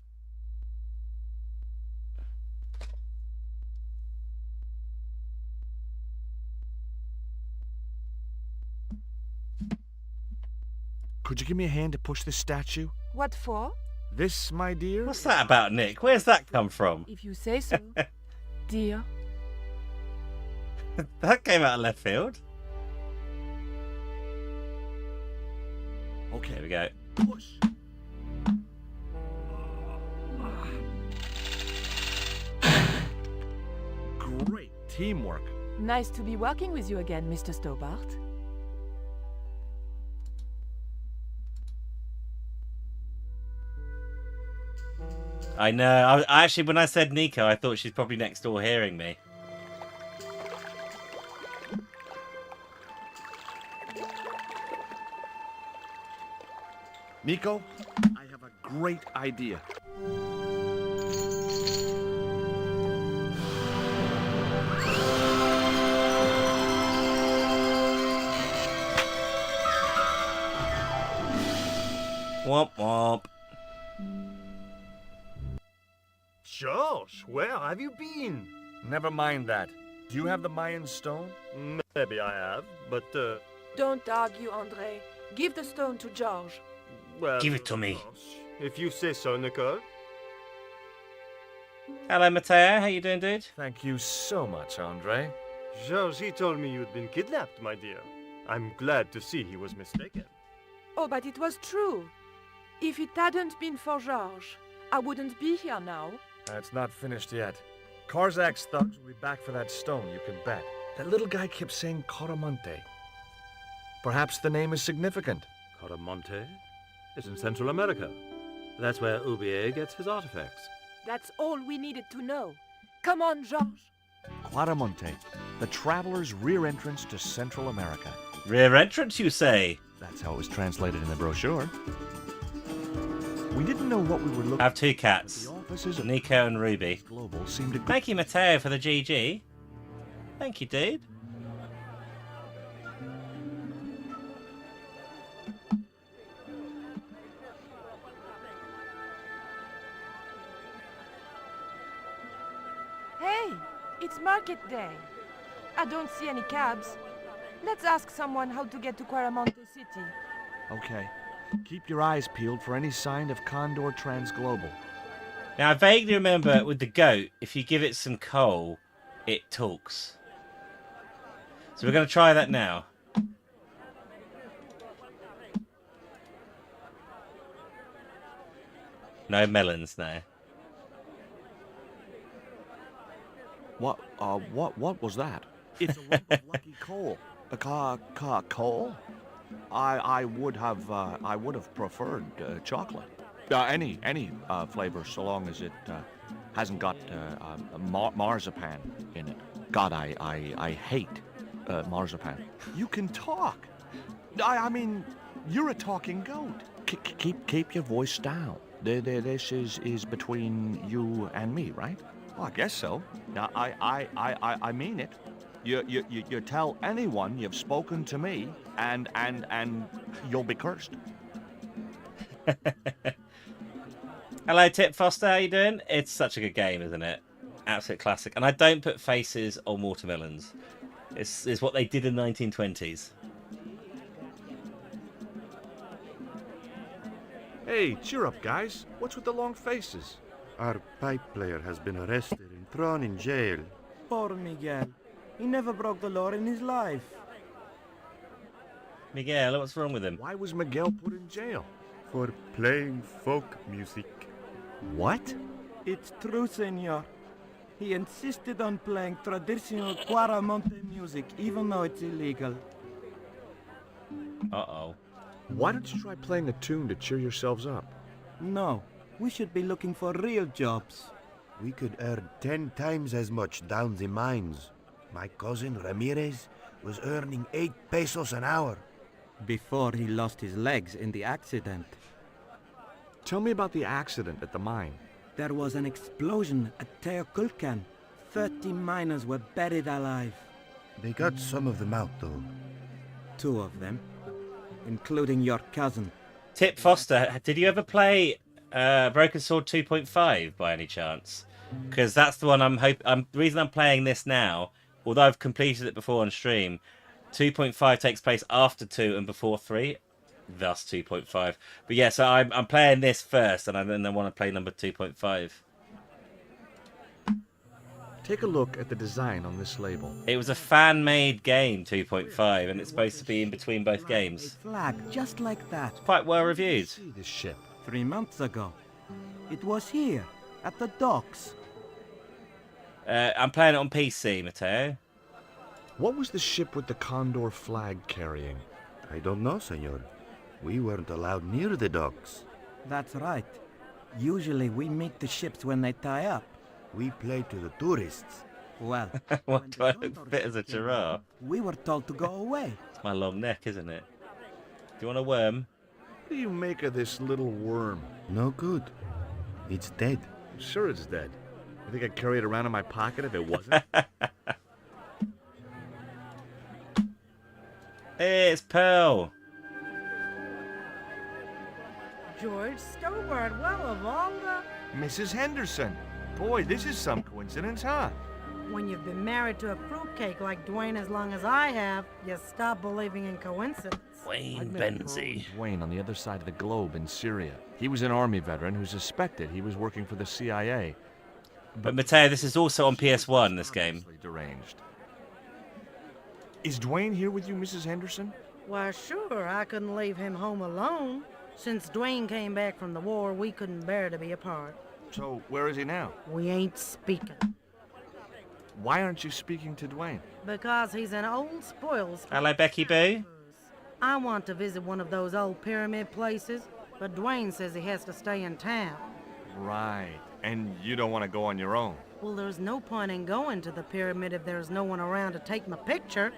Could you give me a hand to push this statue? What for? This, my dear? What's that about, Nick? Where's that come from? If you say so, dear. That came out of left field. Okay. Here we go. Push. Great teamwork. Nice to be working with you again, Mr. Stobart. I know. I actually, when I said Nico, I thought she's probably next door hearing me. Nico, I have a great idea. Womp womp. George, where have you been? Never mind that. Do you have the Mayan stone? Maybe I have, but, Don't argue, Andre. Give the stone to George. well... Give it to of me. course. If you say so, Nicole. Hello, Matteo. How you doing, dude? Thank you so much, Andre. George, he told me you'd been kidnapped, my dear. I'm glad to see he was mistaken. Oh, but it was true. If it hadn't been for George, I wouldn't be here now. It's not finished yet. Karzak's thugs will be back for that stone, you can bet. That little guy kept saying Coramonte. Perhaps the name is significant. Coramonte is in Central America. That's where Ubier gets his artifacts. That's all we needed to know. Come on, George. Coramonte, the traveler's rear entrance to Central America. Rear entrance, you say? That's how it was translated in the brochure. We didn't know what we were looking I have two cats, The offices of Nico and Ruby. Global seemed to Thank you, Matteo, for the GG. Thank you, dude. Hey, it's market day. I don't see any cabs. Let's ask someone how to get to Quaramonte City. Okay. Keep your eyes peeled for any sign of Condor Transglobal. Now, I vaguely remember with the goat, if you give it some coal, it talks. So we're going to try that now. No melons now. What was that? It's a lump of lucky coal. Coal? I would have preferred chocolate. Any flavor, so long as it hasn't got marzipan in it. God, I hate marzipan. You can talk. I mean, you're a talking goat. Keep your voice down. This is between you and me, right? Well, I guess so. I mean it. You tell anyone you've spoken to me, and you'll be cursed. Hello, Tip Foster. How you doing? It's such a good game, isn't it? Absolute classic. And I don't put faces on watermelons. It's what they did in the 1920s. Hey, cheer up, guys. What's with the long faces? Our pipe player has been arrested and thrown in jail. Poor Miguel. He never broke the law in his life. Miguel, what's wrong with him? Why was Miguel put in jail? For playing folk music. What? It's true, senor. He insisted on playing traditional Quaramonte music, even though it's illegal. Uh-oh. Why don't you try playing a tune to cheer yourselves up? No, we should be looking for real jobs. We could earn 10 times as much down the mines. My cousin Ramirez was earning 8 pesos an hour. Before he lost his legs in the accident. Tell me about the accident at the mine. There was an explosion at Teoculcan. 30 miners were buried alive. They got some of them out, though. 2 of them, including your cousin. Tip Foster, did you ever play Broken Sword 2.5 by any chance? Because that's the one the reason I'm playing this now, although I've completed it before on stream, 2.5 takes place after 2 and before 3, thus 2.5. But yeah, so I'm playing this first, and then I want to play number 2.5. Take a look at the design on this label. It was a fan-made game, 2.5, and it's supposed to be in between both games. A flag just like that. Quite well reviewed. See this ship? 3 months ago. It was here, at the docks. I'm playing it on PC, Matteo. What was the ship with the Condor flag carrying? I don't know, senor. We weren't allowed near the docks. That's right. Usually we meet the ships when they tie up. We play to the tourists. Well, What, do I look fit as a giraffe? we were told to go away. It's my long neck, isn't it? Do you want a worm? What do you make of this little worm? No good. It's dead. Sure it's dead. I think I'd carry it around in my pocket if it wasn't. Hey, it's Pearl. George Stobart, well, Vonga. Mrs. Henderson. Boy, this is some coincidence, huh? When you've been married to a fruitcake like Dwayne as long as I have, you stop believing in coincidence. Wayne Benzie. Dwayne on the other side of the globe in Syria. He was an army veteran who suspected he was working for the CIA. But Mateo, this is also on PS1, this game. Deranged. Is Dwayne here with you, Mrs. Henderson? Why, sure, I couldn't leave him home alone. Since Dwayne came back from the war, we couldn't bear to be apart. So, where is he now? We ain't speaking. Why aren't you speaking to Dwayne? Because he's an old spoil sport. Hello, Becky Boo. I want to visit one of those old pyramid places, but Dwayne says he has to stay in town. Right. And you don't want to go on your own? Well, there's no point in going to the pyramid if there's no one around to take my picture.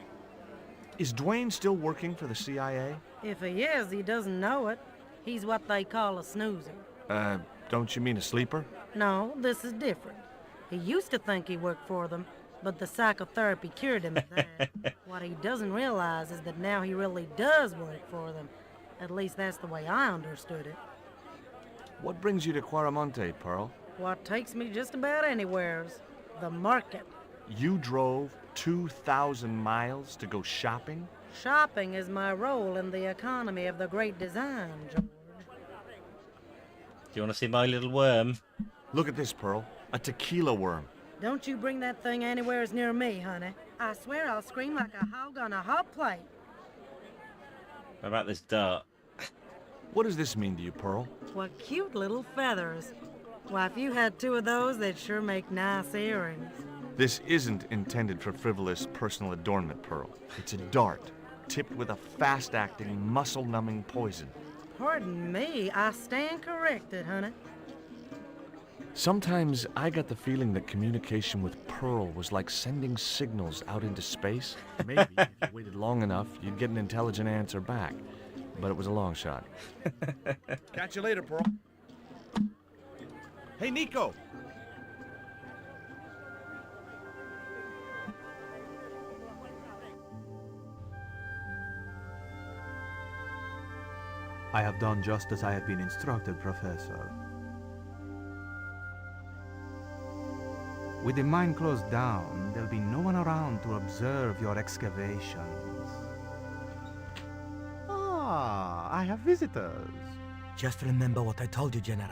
Is Dwayne still working for the CIA? If he is, he doesn't know it. He's what they call a snoozer. Don't you mean a sleeper? No, this is different. He used to think he worked for them, but the psychotherapy cured him of that. What he doesn't realize is that now he really does work for them. At least that's the way I understood it. What brings you to Quaramonte, Pearl? What takes me just about anywheres. The market. You drove 2,000 miles to go shopping? Shopping is my role in the economy of the Great Design, George. Do you want to see my little worm? Look at this, Pearl. A tequila worm. Don't you bring that thing anywheres near me, honey. I swear I'll scream like a hog on a hot plate. What about this dart? What does this mean to you, Pearl? What cute little feathers. Why, if you had two of those, they'd sure make nice earrings. This isn't intended for frivolous personal adornment, Pearl. It's a dart, tipped with a fast-acting, muscle-numbing poison. Pardon me, I stand corrected, honey. Sometimes I got the feeling that communication with Pearl was like sending signals out into space. Maybe if you waited long enough, you'd get an intelligent answer back. But it was a long shot. Catch you later, Pearl. Hey, Nico! I have done just as I have been instructed, Professor. With the mine closed down, there'll be no one around to observe your excavations. Ah, I have visitors. Just remember what I told you, General.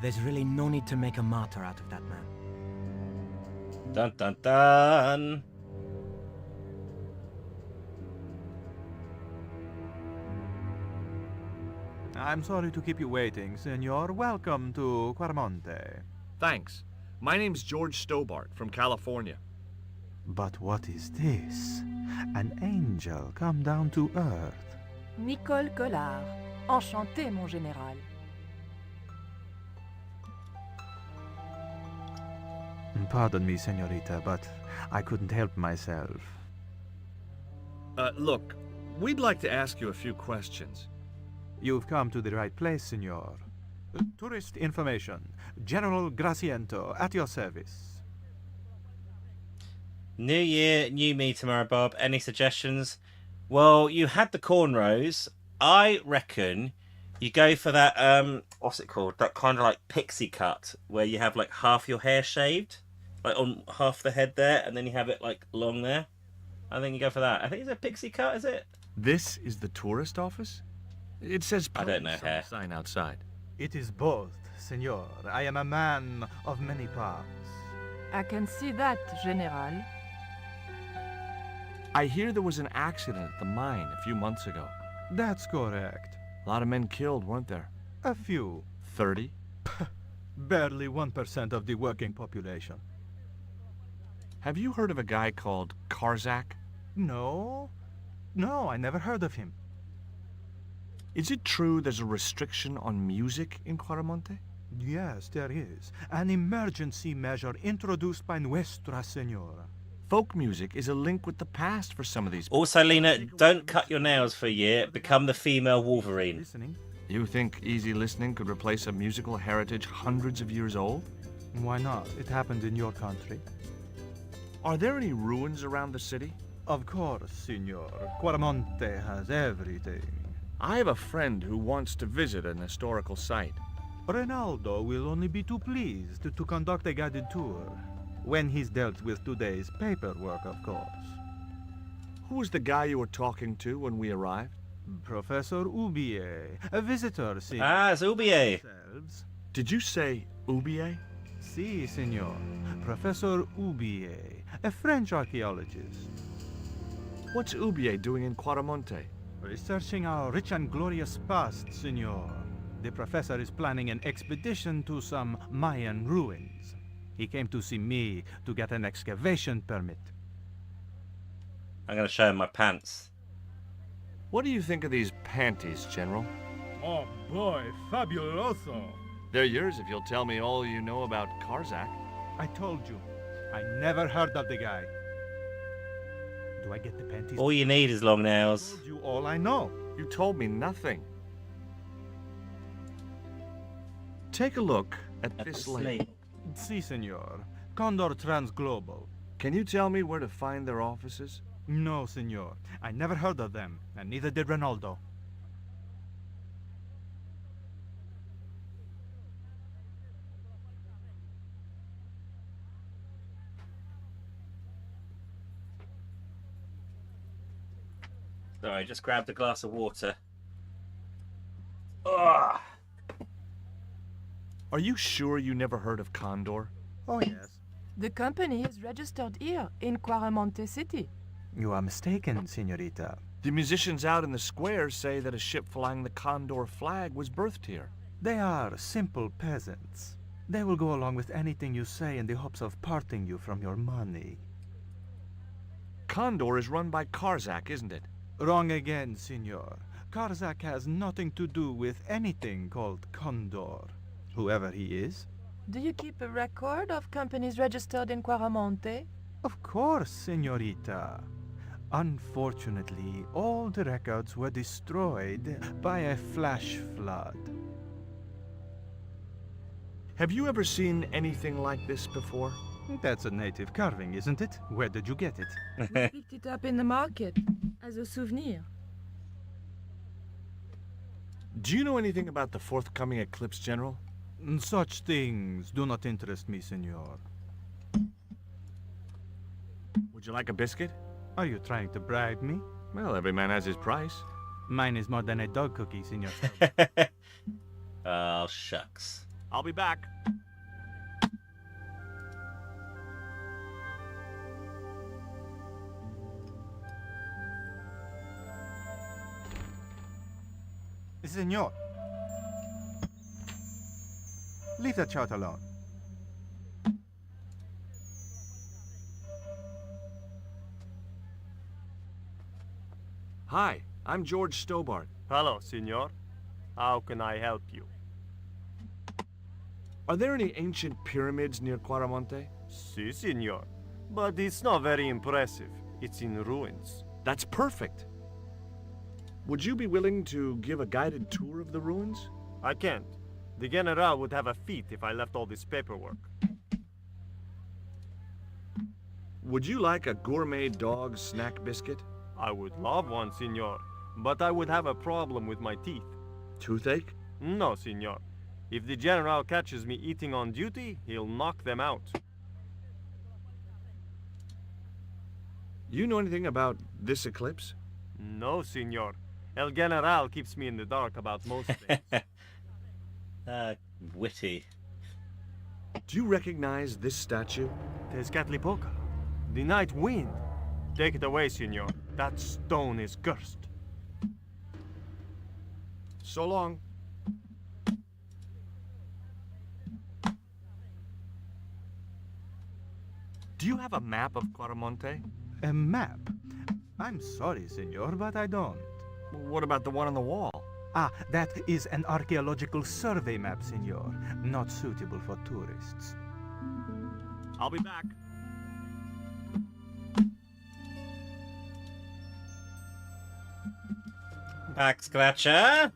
There's really no need to make a martyr out of that man. Dun dun dun! I'm sorry to keep you waiting, Senor. Welcome to Quaramonte. Thanks. My name's George Stobart from California. But what is this? An angel come down to earth. Nicole Collard. Enchantée, mon général. Pardon me, senorita, but I couldn't help myself. Look, we'd like to ask you a few questions. You've come to the right place, senor. Tourist information. General Graciento, at your service. New year, new me tomorrow, Bob. Any suggestions? Well, you had the cornrows. I reckon you go for that, what's it called? That kind of like pixie cut, where you have like half your hair shaved, like on half the head there, and then you have it like long there. I think you go for that. I think it's a pixie cut, is it? This is the tourist office? It says I don't know police on hair. the sign outside. It is both, senor. I am a man of many parts. I can see that, General. I hear there was an accident at the mine a few months ago. That's correct. A lot of men killed, weren't there? A few. 30? Barely 1% of the working population. Have you heard of a guy called Karzak? No. No, I never heard of him. Is it true there's a restriction on music in Quaramonte? Yes, there is. An emergency measure introduced by Nuestra Senora. Folk music is a link with the past for some of these people. Also, Lena, don't cut your nails for a year. Become the female Wolverine. Listening? You think easy listening could replace a musical heritage hundreds of years old? Why not? It happened in your country. Are there any ruins around the city? Of course, senor. Quaramonte has everything. I have a friend who wants to visit an historical site. Ronaldo will only be too pleased to conduct a guided tour. When he's dealt with today's paperwork, of course. Who was the guy you were talking to when we arrived? Professor Oubier, a visitor, senor. Ah, it's Oubier. Did you say Oubier? Si, senor. Professor Oubier, a French archaeologist. What's Oubier doing in Quaramonte? Researching our rich and glorious past, senor. The professor is planning an expedition to some Mayan ruins. He came to see me to get an excavation permit. I'm going to show him my pants. What do you think of these panties, General? Oh boy, fabuloso! They're yours if you'll tell me all you know about Karzak. I told you, I never heard of the guy. Do I get the panties? All you need is long nails. I told you all I know. You told me nothing. Take a look at this label. Si, senor. Condor Transglobal. Can you tell me where to find their offices? No, senor. I never heard of them, and neither did Ronaldo. Sorry, just grabbed a glass of water. Ugh. Are you sure you never heard of Condor? Oh, yes. The company is registered here in Quaramonte City. You are mistaken, senorita. The musicians out in the square say that a ship flying the Condor flag was birthed here. They are simple peasants. They will go along with anything you say in the hopes of parting you from your money. Condor is run by Karzak, isn't it? Wrong again, senor. Karzak has nothing to do with anything called Condor, whoever he is. Do you keep a record of companies registered in Quaramonte? Of course, senorita. Unfortunately, all the records were destroyed by a flash flood. Have you ever seen anything like this before? That's a native carving, isn't it? Where did you get it? We picked it up in the market as a souvenir. Do you know anything about the forthcoming eclipse, General? Such things do not interest me, senor. Would you like a biscuit? Are you trying to bribe me? Well, every man has his price. Mine is more than a dog cookie, senor. Oh, shucks. I'll be back. Senor. Leave that child alone. Hi, I'm George Stobart. Hello, senor. How can I help you? Are there any ancient pyramids near Quaramonte? Si, senor. But it's not very impressive. It's in ruins. That's perfect. Would you be willing to give a guided tour of the ruins? I can't. The General would have a fit if I left all this paperwork. Would you like a gourmet dog snack biscuit? I would love one, senor. But I would have a problem with my teeth. Toothache? No, senor. If the General catches me eating on duty, he'll knock them out. You know anything about this eclipse? No, senor. El General keeps me in the dark about most things. Witty. Do you recognize this statue? Tezcatlipoca. The night wind. Take it away, senor. That stone is cursed. So long. Do you have a map of Quaramonte? A map? I'm sorry, senor, but I don't. What about the one on the wall? Ah, that is an archaeological survey map, senor. Not suitable for tourists. I'll be back. Back scratcher.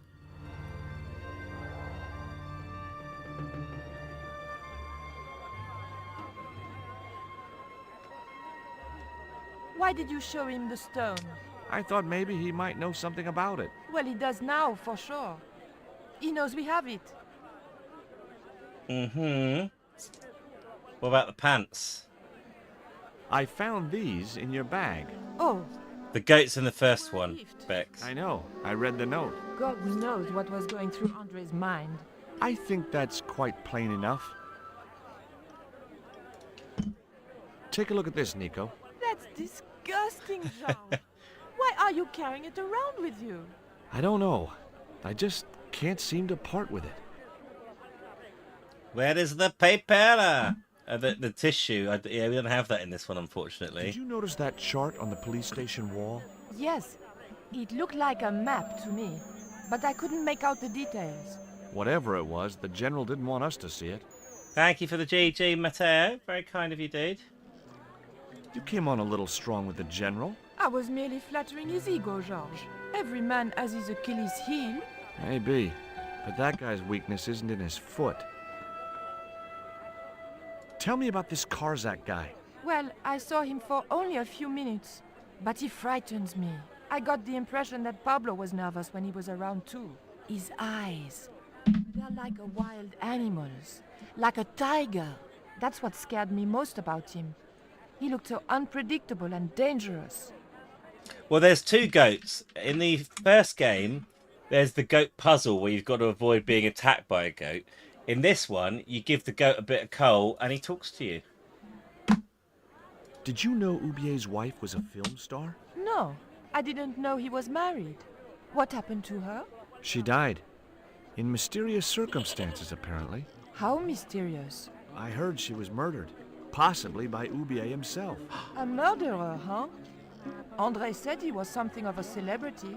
Why did you show him the stone? I thought maybe he might know something about it. Well, he does now, for sure. He knows we have it. Mm-hmm. What about the pants? I found these in your bag. Oh, The goat's in the first one, Bex. I know. I read the note. God knows what was going through Andre's mind. I think that's quite plain enough. Take a look at this, Nico. That's disgusting, Jean. Why are you carrying it around with you? I don't know. I just can't seem to part with it. Where is the paper? The tissue. Yeah, we don't have that in this one, unfortunately. Did you notice that chart on the police station wall? Yes, it looked like a map to me, but I couldn't make out the details. Whatever it was, the general didn't want us to see it. Thank you for the GG, Matteo. Very kind of you, dude. You came on a little strong with the general. I was merely flattering his ego, Georges. Every man has his Achilles heel. Maybe, but that guy's weakness isn't in his foot. Tell me about this Karzak guy. Well, I saw him for only a few minutes, but he frightens me. I got the impression that Pablo was nervous when he was around too. His eyes, they're like a wild animal's, like a tiger. That's what scared me most about him. He looked so unpredictable and dangerous. Well, there's two goats. In the first game, there's the goat puzzle where you've got to avoid being attacked by a goat. In this one, you give the goat a bit of coal and he talks to you. Did you know Ubier's wife was a film star? No, I didn't know he was married. What happened to her? She died. In mysterious circumstances, apparently. How mysterious? I heard she was murdered. Possibly by Ubier himself. A murderer, huh? Andre said he was something of a celebrity.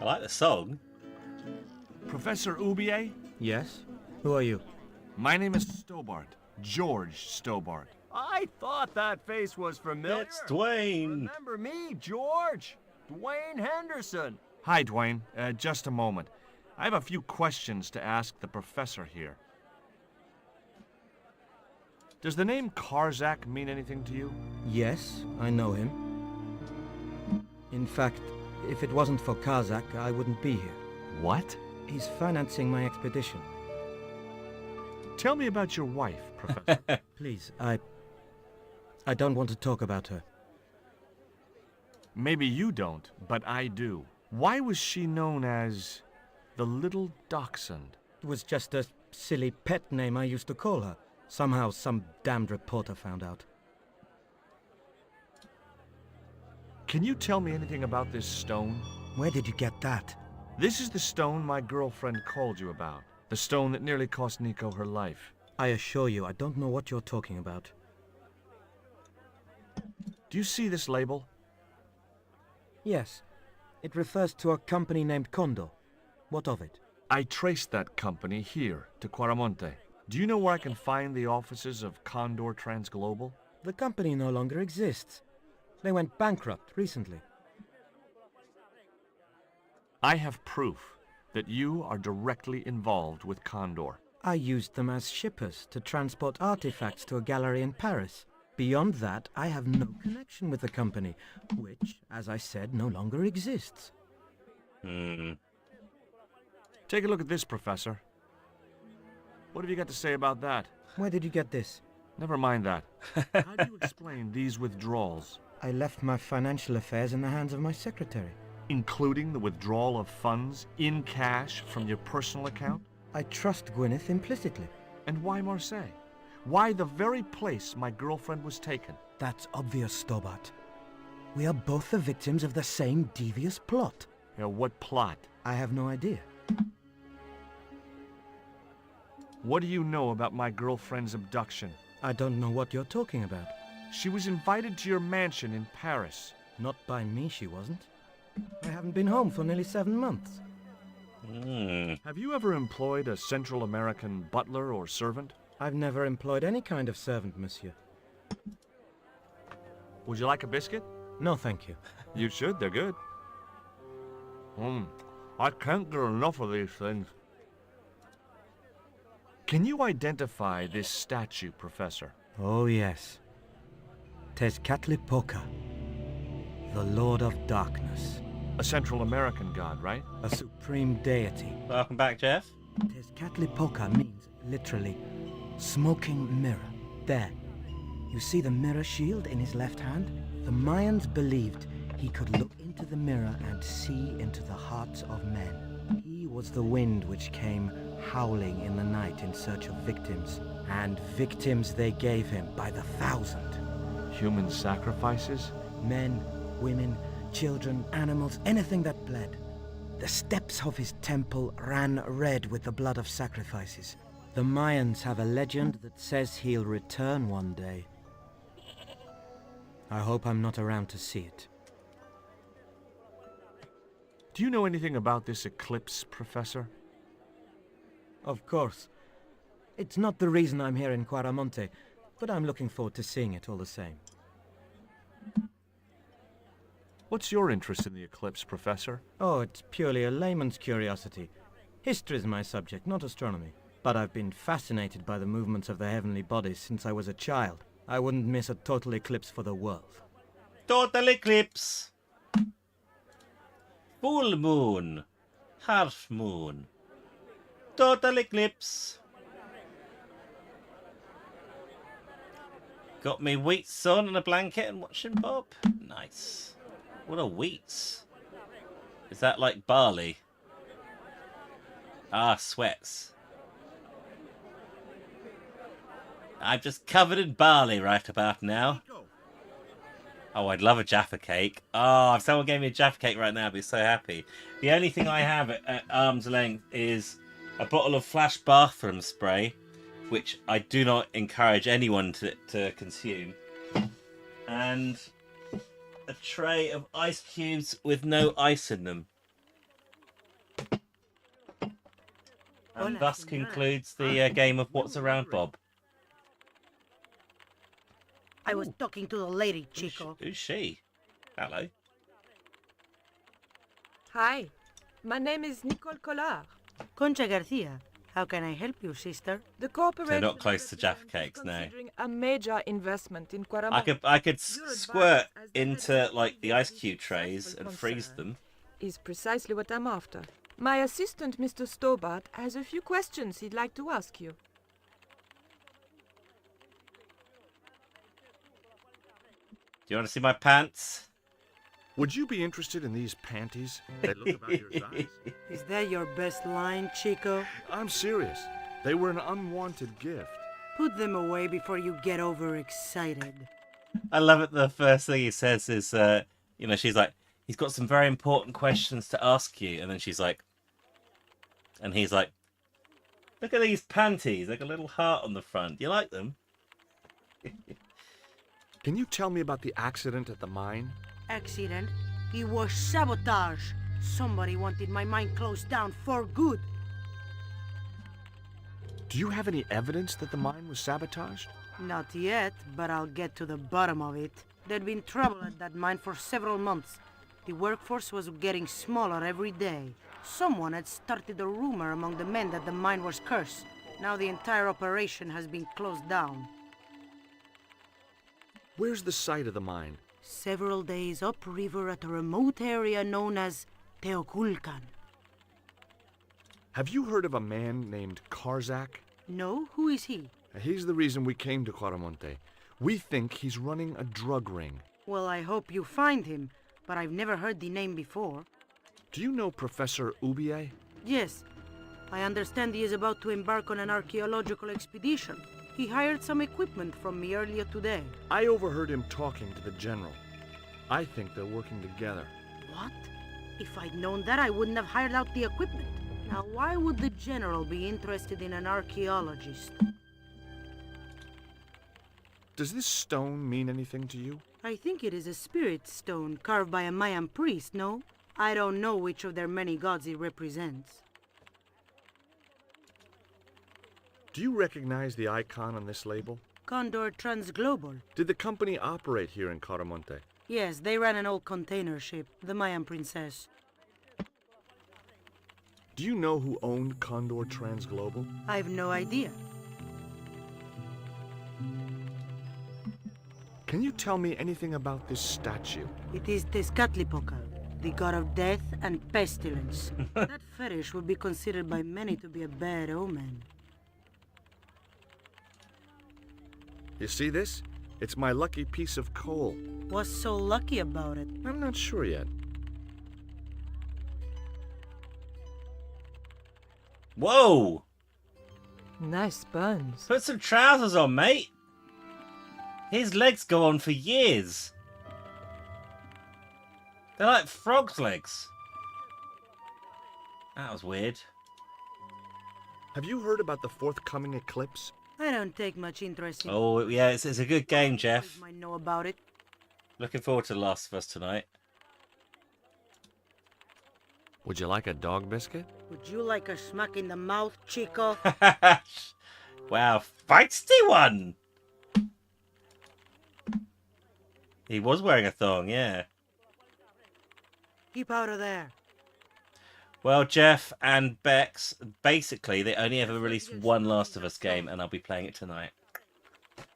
I like the song. Professor Ubier? Yes? Who are you? My name is Stobart. George Stobart. I thought that face was familiar. It's Dwayne. Remember me, George? Dwayne Henderson. Hi, Dwayne. Just a moment. I have a few questions to ask the professor here. Does the name Karzak mean anything to you? Yes, I know him. In fact, if it wasn't for Karzak, I wouldn't be here. What? He's financing my expedition. Tell me about your wife, Professor. Please, I don't want to talk about her. Maybe you don't, but I do. Why was she known as the Little Dachshund? It was just a silly pet name I used to call her. Somehow some damned reporter found out. Can you tell me anything about this stone? Where did you get that? This is the stone my girlfriend called you about. The stone that nearly cost Nico her life. I assure you, I don't know what you're talking about. Do you see this label? Yes. It refers to a company named Condor. What of it? I traced that company here, to Quaramonte. Do you know where I can find the offices of Condor Transglobal? The company no longer exists. They went bankrupt recently. I have proof that you are directly involved with Condor. I used them as shippers to transport artifacts to a gallery in Paris. Beyond that, I have no connection with the company, which, as I said, no longer exists. Take a look at this, Professor. What have you got to say about that? Where did you get this? Never mind that. How do you explain these withdrawals? I left my financial affairs in the hands of my secretary. Including the withdrawal of funds in cash from your personal account? I trust Gwyneth implicitly. And why Marseille? Why the very place my girlfriend was taken? That's obvious, Stobart. We are both the victims of the same devious plot. What plot? I have no idea. What do you know about my girlfriend's abduction? I don't know what you're talking about. She was invited to your mansion in Paris. Not by me, she wasn't. I haven't been home for nearly 7 months. Have you ever employed a Central American butler or servant? I've never employed any kind of servant, monsieur. Would you like a biscuit? No, thank you. You should, they're good. I can't get enough of these things. Can you identify this statue, Professor? Oh, yes. Tezcatlipoca, the Lord of Darkness. A Central American god, right? A supreme deity. Welcome back, Jeff. Tezcatlipoca means, literally, smoking mirror. There. You see the mirror shield in his left hand? The Mayans believed he could look into the mirror and see into the hearts of men. He was the wind which came howling in the night in search of victims. And victims they gave him by the thousand. Human sacrifices? Men, women, children, animals, anything that bled. The steps of his temple ran red with the blood of sacrifices. The Mayans have a legend that says he'll return one day. I hope I'm not around to see it. Do you know anything about this eclipse, Professor? Of course. It's not the reason I'm here in Quaramonte, but I'm looking forward to seeing it all the same. What's your interest in the eclipse, Professor? Oh, it's purely a layman's curiosity. History's my subject, not astronomy. But I've been fascinated by the movements of the heavenly bodies since I was a child. I wouldn't miss a total eclipse for the world. Total eclipse. Full moon. Half moon. Total eclipse. Got me wheats on and a blanket and watching Bob. Nice. What are wheats? Is that like barley? Ah, sweats. I'm just covered in barley right about now. Oh, I'd love a Jaffa cake. Oh, if someone gave me a Jaffa cake right now, I'd be so happy. The only thing I have at arm's length is a bottle of Flash bathroom spray, which I do not encourage anyone to consume. And a tray of ice cubes with no ice in them. And thus concludes the game of What's Around Bob. I was talking to the lady, Chico. Who's she? Hello. Hi, my name is Nicole Collard. Concha Garcia. How can I help you, sister? The corporation They're not close to Jaffa cakes, no. considering a major investment in Quaramonte. I could squirt into like the ice cube trays and freeze them. Is precisely what I'm after. My assistant, Mr. Stobart, has a few questions he'd like to ask you. Do you want to see my pants? Would you be interested in these panties? They look about your size. Is that your best line, Chico? I'm serious. They were an unwanted gift. Put them away before you get overexcited. I love it. The first thing he says is, she's like, he's got some very important questions to ask you. And then she's like, and he's like, look at these panties. Like a little heart on the front. Do you like them? Can you tell me about the accident at the mine? Accident? It was sabotage. Somebody wanted my mine closed down for good. Do you have any evidence that the mine was sabotaged? Not yet, but I'll get to the bottom of it. There'd been trouble at that mine for several months. The workforce was getting smaller every day. Someone had started a rumor among the men that the mine was cursed. Now the entire operation has been closed down. Where's the site of the mine? Several days upriver at a remote area known as Teoculcan. Have you heard of a man named Karzak? No? Who is he? He's the reason we came to Quaramonte. We think he's running a drug ring. Well, I hope you find him, but I've never heard the name before. Do you know Professor Ubier? Yes. I understand he is about to embark on an archaeological expedition. He hired some equipment from me earlier today. I overheard him talking to the general. I think they're working together. What? If I'd known that, I wouldn't have hired out the equipment. Now, why would the general be interested in an archaeologist? Does this stone mean anything to you? I think it is a spirit stone carved by a Mayan priest, no? I don't know which of their many gods it represents. Do you recognize the icon on this label? Condor Transglobal. Did the company operate here in Caramonte? Yes, they ran an old container ship, the Mayan Princess. Do you know who owned Condor Transglobal? I've no idea. Can you tell me anything about this statue? It is Tezcatlipoca, the god of death and pestilence. That fetish would be considered by many to be a bad omen. You see this? It's my lucky piece of coal. What's so lucky about it? I'm not sure yet. Whoa! Nice buns. Put some trousers on, mate. His legs go on for years. They're like frog's legs. That was weird. Have you heard about the forthcoming eclipse? I don't take much interest in. Oh, yeah, it's a good game, Jeff. Might know about it. Looking forward to The Last of Us tonight. Would you like a dog biscuit? Would you like a smack in the mouth, Chico? Wow, feisty one! He was wearing a thong, yeah. Keep out of there. Well, Jeff and Bex, basically, they only ever released one Last of Us game, and I'll be playing it tonight.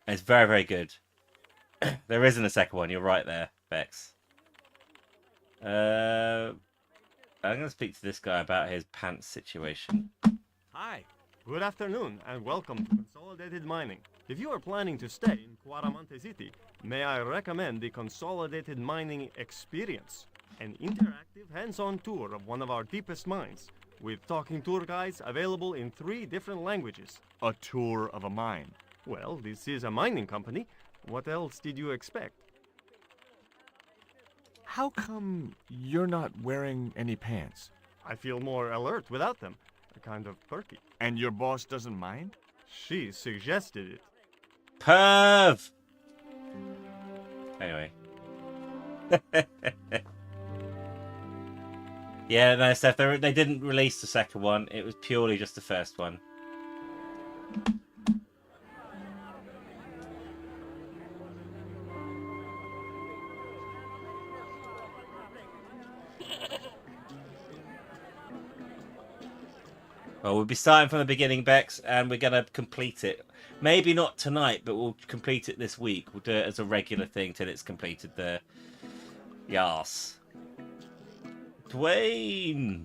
And it's very, very good. There isn't a second one, you're right there, Bex. I'm going to speak to this guy about his pants situation. Hi, good afternoon, and welcome to Consolidated Mining. If you are planning to stay in Cuaramonte City, may I recommend the Consolidated Mining Experience, an interactive hands-on tour of one of our deepest mines, with talking tour guides available in 3 different languages. A tour of a mine. Well, this is a mining company. What else did you expect? How come you're not wearing any pants? I feel more alert without them. Kind of perky. And your boss doesn't mind? She suggested it. Perv! Anyway. Yeah, no, Steph, they didn't release the second one. It was purely just the first one. Well, we'll be starting from the beginning, Bex, and we're going to complete it. Maybe not tonight, but we'll complete it this week. We'll do it as a regular thing till it's completed there. Yes. Dwayne!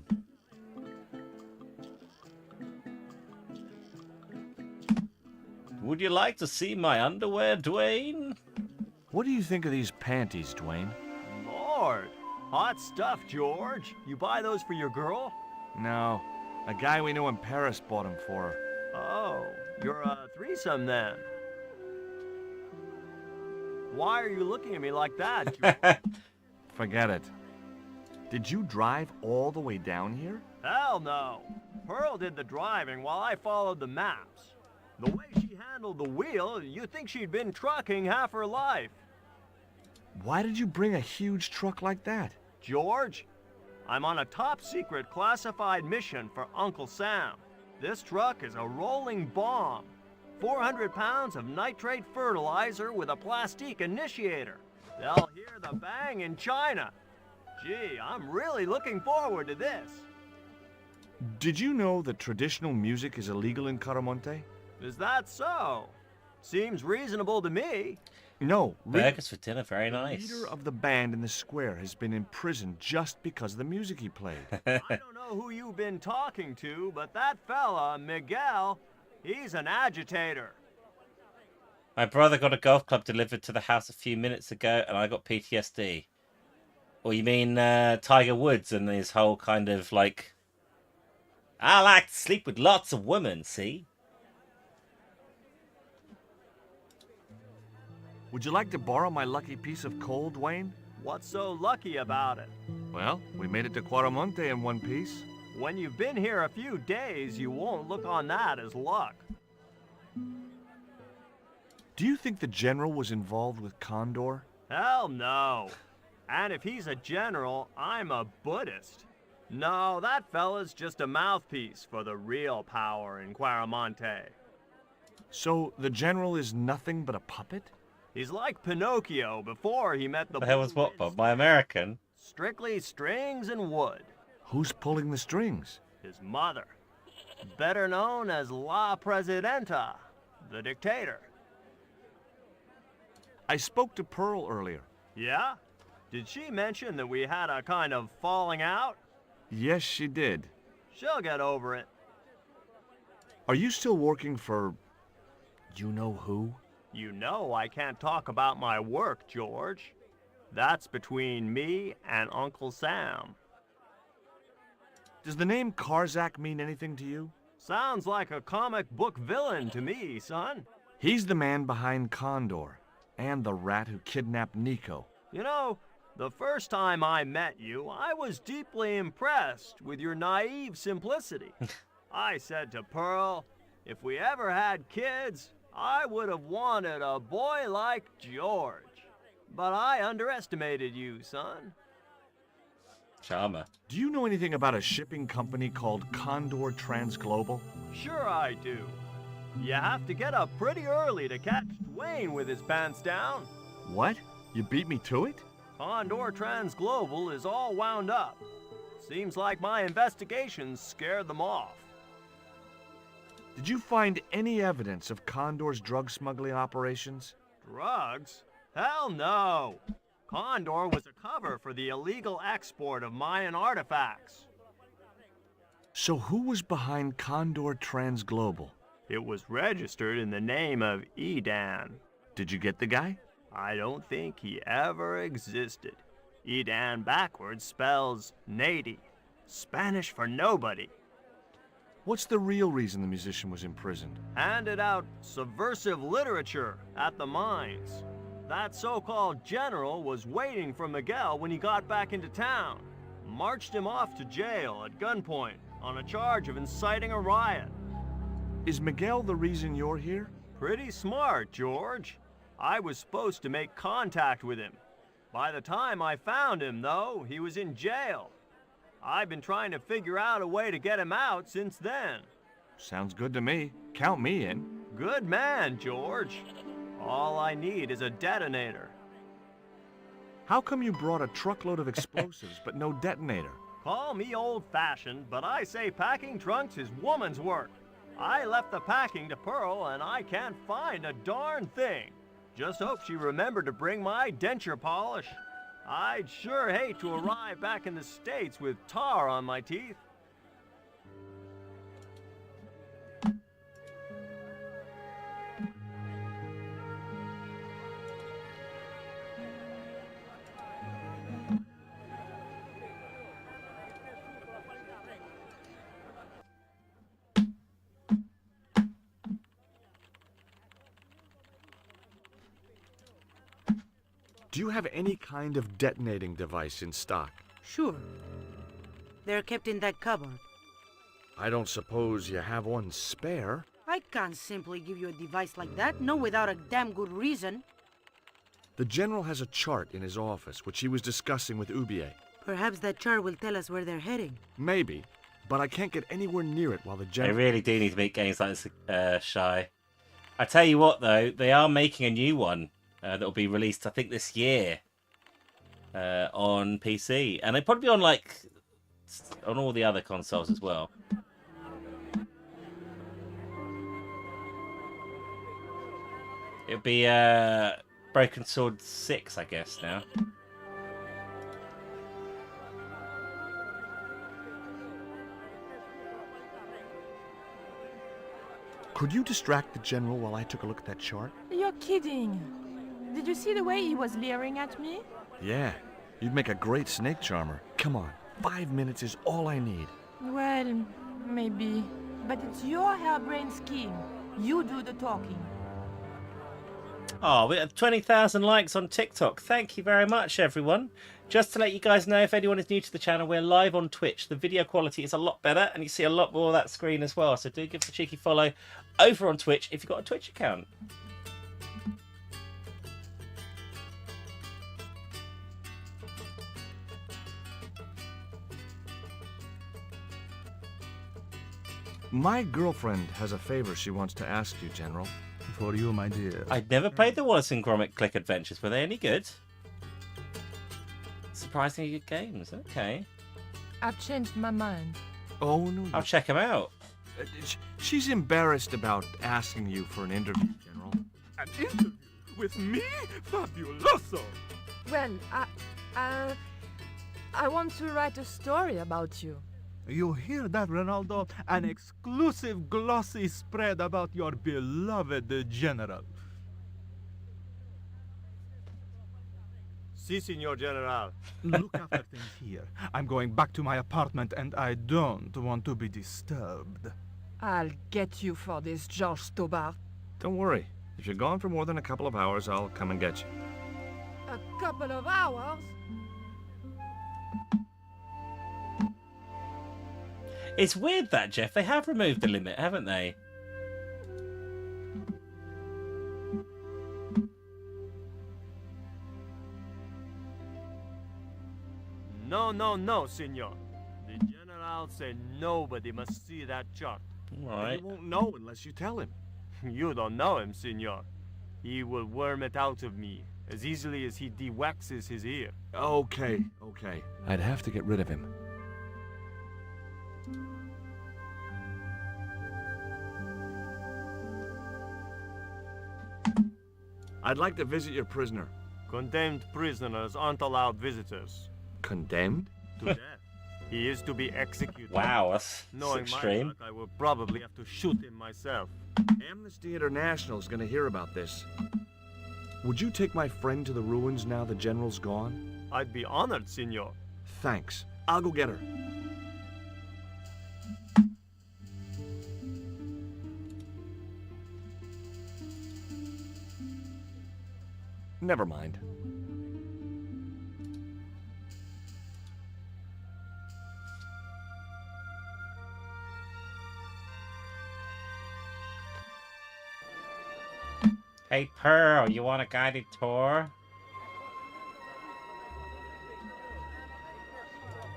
Would you like to see my underwear, Dwayne? What do you think of these panties, Dwayne? Lord! Hot stuff, George. You buy those for your girl? No. A guy we knew in Paris bought them for her. Oh, you're a threesome then. Why are you looking at me like that, George? Forget it. Did you drive all the way down here? Hell no. Pearl did the driving while I followed the maps. The way she handled the wheel, you'd think she'd been trucking half her life. Why did you bring a huge truck like that? George, I'm on a top-secret classified mission for Uncle Sam. This truck is a rolling bomb. 400 pounds of nitrate fertilizer with a plastique initiator. They'll hear the bang in China. Gee, I'm really looking forward to this. Did you know that traditional music is illegal in Caramonte? Is that so? Seems reasonable to me. No. Burgers for dinner, very The nice. leader of the band in the square has been in prison just because of the music he played. I don't know who you've been talking to, but that fella, Miguel, he's an agitator. My brother got a golf club delivered to the house a few minutes ago, and I got PTSD. Or you mean Tiger Woods and his whole kind of like, I like to sleep with lots of women, see? Would you like to borrow my lucky piece of coal, Dwayne? What's so lucky about it? Well, we made it to Cuaramonte in one piece. When you've been here a few days, you won't look on that as luck. Do you think the general was involved with Condor? Hell no. And if he's a general, I'm a Buddhist. No, that fella's just a mouthpiece for the real power in Quaramonte. So the general is nothing but a puppet? He's like Pinocchio before he met the... The hell was what, Bob? My American? Strictly strings and wood. Who's pulling the strings? His mother. Better known as La Presidenta, the dictator. I spoke to Pearl earlier. Yeah? Did she mention that we had a kind of falling out? Yes, she did. She'll get over it. Are you still working for... you know who? You know I can't talk about my work, George. That's between me and Uncle Sam. Does the name Karzak mean anything to you? Sounds like a comic book villain to me, son. He's the man behind Condor, and the rat who kidnapped Nico. You know, the first time I met you, I was deeply impressed with your naive simplicity. I said to Pearl, if we ever had kids, I would have wanted a boy like George. But I underestimated you, son. Charmer. Do you know anything about a shipping company called Condor Transglobal? Sure I do. You have to get up pretty early to catch Dwayne with his pants down. What? You beat me to it? Condor Transglobal is all wound up. Seems like my investigations scared them off. Did you find any evidence of Condor's drug smuggling operations? Drugs? Hell no! Condor was a cover for the illegal export of Mayan artifacts. So who was behind Condor Transglobal? It was registered in the name of Edan. Did you get the guy? I don't think he ever existed. Edan backwards spells Nady, Spanish for nobody. What's the real reason the musician was imprisoned? Handed out subversive literature at the mines. That so-called general was waiting for Miguel when he got back into town. Marched him off to jail at gunpoint on a charge of inciting a riot. Is Miguel the reason you're here? Pretty smart, George. I was supposed to make contact with him. By the time I found him, though, he was in jail. I've been trying to figure out a way to get him out since then. Sounds good to me. Count me in. Good man, George. All I need is a detonator. How come you brought a truckload of explosives but no detonator? Call me old-fashioned, but I say packing trunks is woman's work. I left the packing to Pearl, and I can't find a darn thing. Just hope she remembered to bring my denture polish. I'd sure hate to arrive back in the States with tar on my teeth. Do you have any kind of detonating device in stock? Sure. They're kept in that cupboard. I don't suppose you have one spare? I can't simply give you a device like that, no without a damn good reason. The general has a chart in his office, which he was discussing with Ubier. Perhaps that chart will tell us where they're heading. Maybe, but I can't get anywhere near it while the general... They really do need to make games like this, Shy. I tell you what, though, they are making a new one that will be released, I think, this year on PC. And it'll probably be on, like, on all the other consoles as well. It'll be Broken Sword 6, I guess, now. Could you distract the general while I took a look at that chart? You're kidding. Did you see the way he was leering at me? Yeah, you'd make a great snake charmer. Come on, 5 minutes is all I need. Well, maybe. But it's your harebrained scheme. You do the talking. Oh, we have 20,000 likes on TikTok. Thank you very much, everyone. Just to let you guys know, if anyone is new to the channel, we're live on Twitch. The video quality is a lot better, and you see a lot more of that screen as well. So do give us a cheeky follow over on Twitch if you've got a Twitch account. My girlfriend has a favor she wants to ask you, General. For you, my dear. I'd never played the Wallace and Gromit Click Adventures. Were they any good? Surprisingly good games. Okay. I've changed my mind. Oh, no. I'll check them out. She's embarrassed about asking you for an interview, General. An interview with me? Fabuloso! Well, I want to write a story about you. You hear that, Ronaldo? An exclusive glossy spread about your beloved general. Si, Signor General. Look after things here. I'm going back to my apartment and I don't want to be disturbed. I'll get you for this, George Stobart. Don't worry. If you're gone for more than a couple of hours, I'll come and get you. A couple of hours? It's weird that, Jeff. They have removed the limit, haven't they? No, no, no, Signor. The General said nobody must see that chart. Right. He won't know unless you tell him. You don't know him, Signor. He will worm it out of me as easily as he de-waxes his ear. Okay. I'd have to get rid of him. I'd like to visit your prisoner. Condemned prisoners aren't allowed visitors. Condemned? To death. He is to be executed. Wow, that's Knowing extreme. my luck, I will probably have to shoot him myself. Amnesty International is going to hear about this. Would you take my friend to the ruins now the General's gone? I'd be honored, Signor. Thanks. I'll go get her. Never mind. Hey, Pearl, you want a guided tour?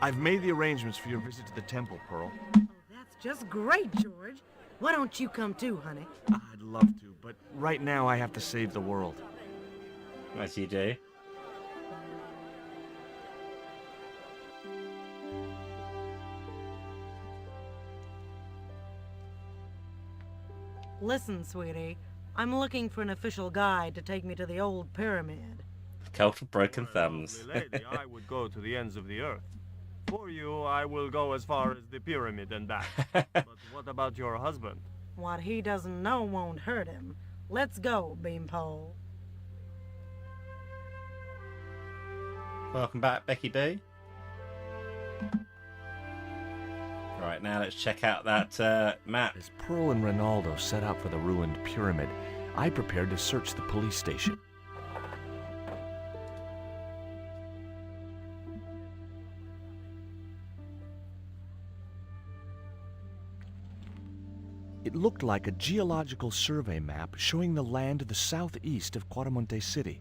I've made the arrangements for your visit to the temple, Pearl. Oh, that's just great, George. Why don't you come too, honey? I'd love to, but right now I have to save the world. As you do. Listen, sweetie. I'm looking for an official guide to take me to the old pyramid. Cult of Broken Thumbs. Lovely lady, I would go to the ends of the earth. For you, I will go as far as the pyramid and back. But what about your husband? What he doesn't know won't hurt him. Let's go, Beanpole. Welcome back, Becky B. Right, now let's check out that map. As Pearl and Ronaldo set out for the ruined pyramid, I prepared to search the police station. It looked like a geological survey map showing the land to the southeast of Quaramonte City.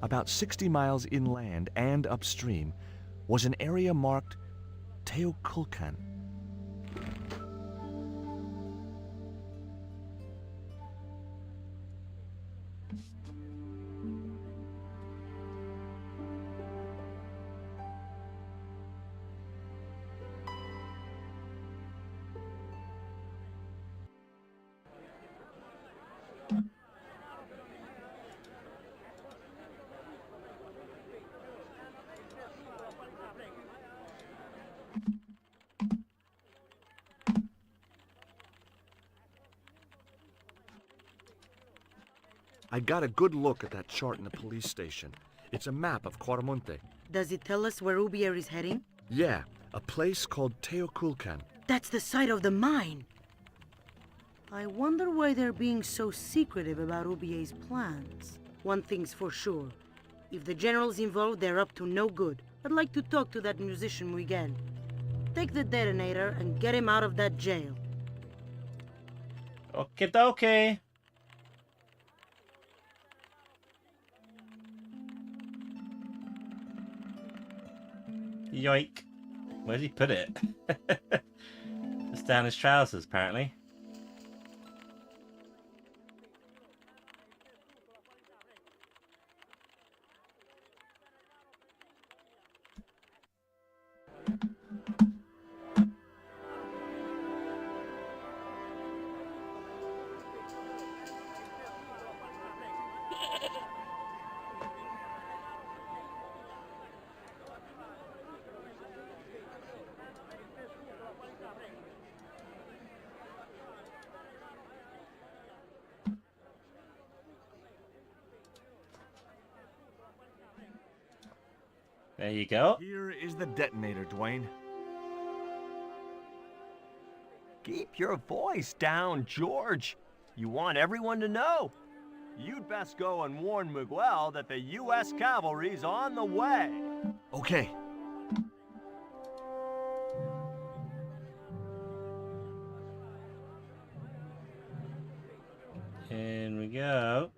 About 60 miles inland and upstream was an area marked Teoculcan. I got a good look at that chart in the police station. It's a map of Quaramonte. Does it tell us where Ubier is heading? Yeah, a place called Teoculcan. That's the site of the mine. I wonder why they're being so secretive about Ubier's plans. One thing's for sure. If the general's involved, they're up to no good. I'd like to talk to that musician Miguel. Take the detonator and get him out of that jail. Okie dokie. Yoink. Where's he put it? down his trousers, apparently. There you go. Here is the detonator, Dwayne. Keep your voice down, George. You want everyone to know. You'd best go and warn Miguel that the U.S. cavalry's on the way. Okay. In we go.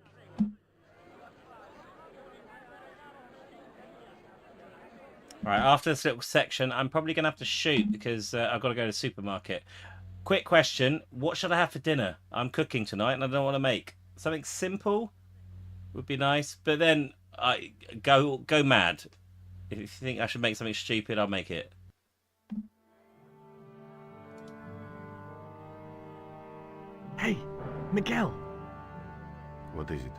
Right, after this little section, I'm probably going to have to shoot because I've got to go to the supermarket. Quick question, what should I have for dinner? I'm cooking tonight and I don't want to make. Something simple would be nice, but then I go mad. If you think I should make something stupid, I'll make it. Hey, Miguel. What is it?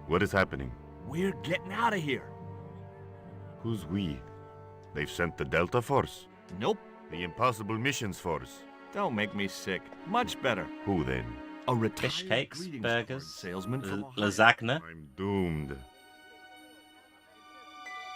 What is happening? We're getting out of here. Who's we? They've sent the Delta Force? Nope. The Impossible Missions Force? Don't make me sick. Much better. Who then? A retired Fish cakes, greetings burgers, card salesman from Ohio. lasagna, I'm doomed.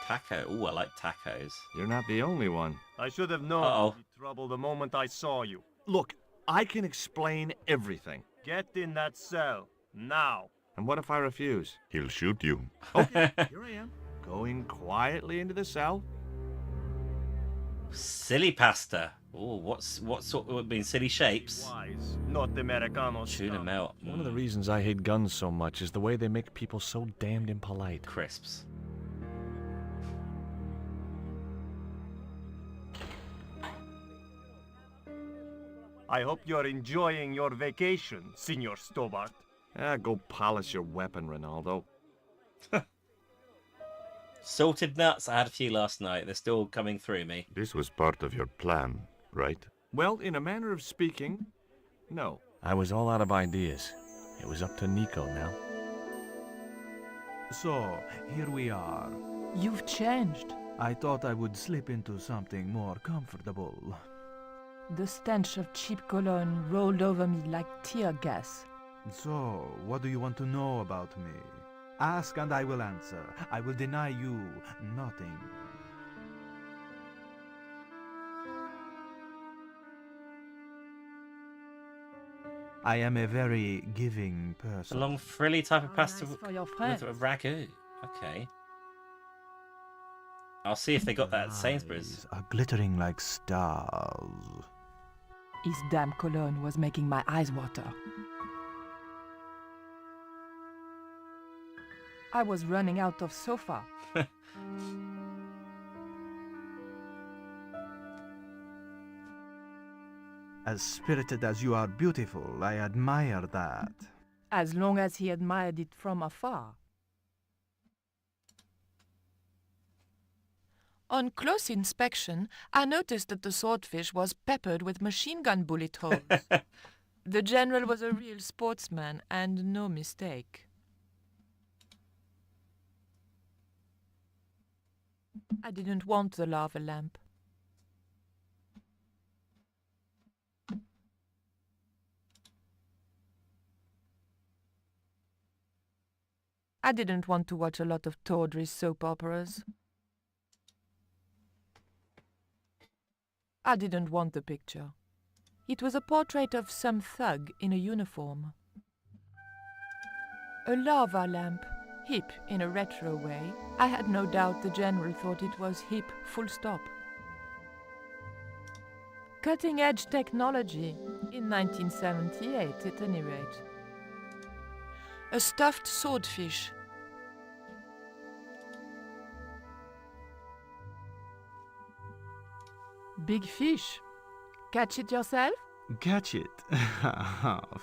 taco. Ooh, I like tacos. You're not the only one. I should have known Uh-oh. you'd be trouble the moment I saw you. Look, I can explain everything. Get in that cell, now. And what if I refuse? He'll shoot you. Okay, here I am, going quietly into the cell. Silly pasta. Oh, what sort would be silly shapes? Wise, not Americano Tuna stuff. melt. One of the reasons I hate guns so much is the way they make people so damned impolite. Crisps. I hope you're enjoying your vacation, Senor Stobart. Go polish your weapon, Ronaldo. Salted nuts. I had a few last night. They're still coming through me. This was part of your plan, right? Well, in a manner of speaking, no. I was all out of ideas. It was up to Nico now. So, here we are. You've changed. I thought I would slip into something more comfortable. The stench of cheap cologne rolled over me like tear gas. So, what do you want to know about me? Ask and I will answer. I will deny you nothing. I am a very giving It's a person. long frilly type of How pasta nice for your with friends. a ragu. Okay. I'll see if they got that at Sainsbury's. Eyes are glittering like stars. His damn cologne was making my eyes water. I was running out of sofa. As spirited as you are beautiful, I admire that. As long as he admired it from afar. On close inspection, I noticed that the swordfish was peppered with machine gun bullet holes. The general was a real sportsman, and no mistake. I didn't want the lava lamp. I didn't want to watch a lot of tawdry soap operas. I didn't want the picture. It was a portrait of some thug in a uniform. A lava lamp, hip in a retro way. I had no doubt the general thought it was hip, full stop. Cutting-edge technology, in 1978 at any rate. A stuffed swordfish. Big fish. Catch it yourself? Catch it.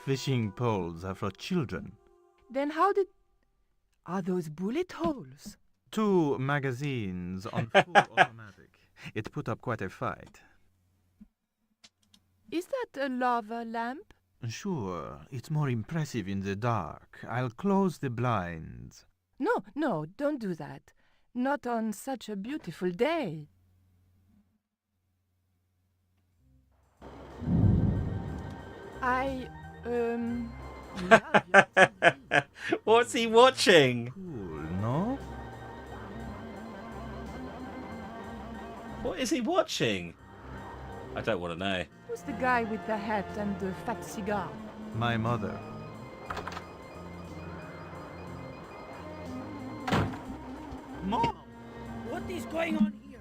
Fishing poles are for children. Then how did... Are those bullet holes? 2 magazines on full automatic. It put up quite a fight. Is that a lava lamp? Sure, it's more impressive in the dark. I'll close the blinds. No, don't do that. Not on such a beautiful day. I, love your TV. What's he watching? Cool, no? What is he watching? I don't want to know. Who's the guy with the hat and the fat cigar? My mother. Mom! What is going on here?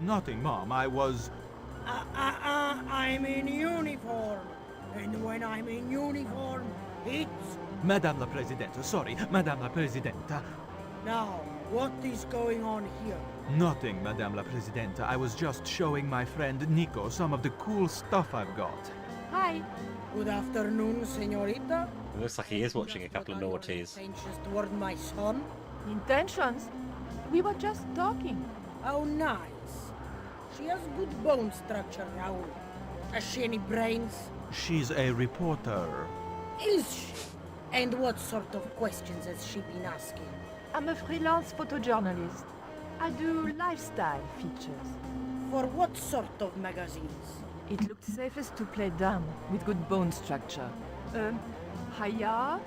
Nothing, Mom. I was... I'm in uniform. And when I'm in uniform, it's... Madame la Presidente, sorry, Madame la Presidente. Now, what is going on here? Nothing, Madame la Presidente. I was just showing my friend Nico some of the cool stuff I've got. Hi. Good afternoon, señorita. It looks like he is watching a couple of naughties. Intentions toward my son? Intentions? We were just talking. How nice. She has good bone structure, Raoul. Has she any brains? She's a reporter. Is she? And what sort of questions has she been asking? I'm a freelance photojournalist. I do lifestyle features. For what sort of magazines? It looked safest to play dumb with good bone structure. Haya,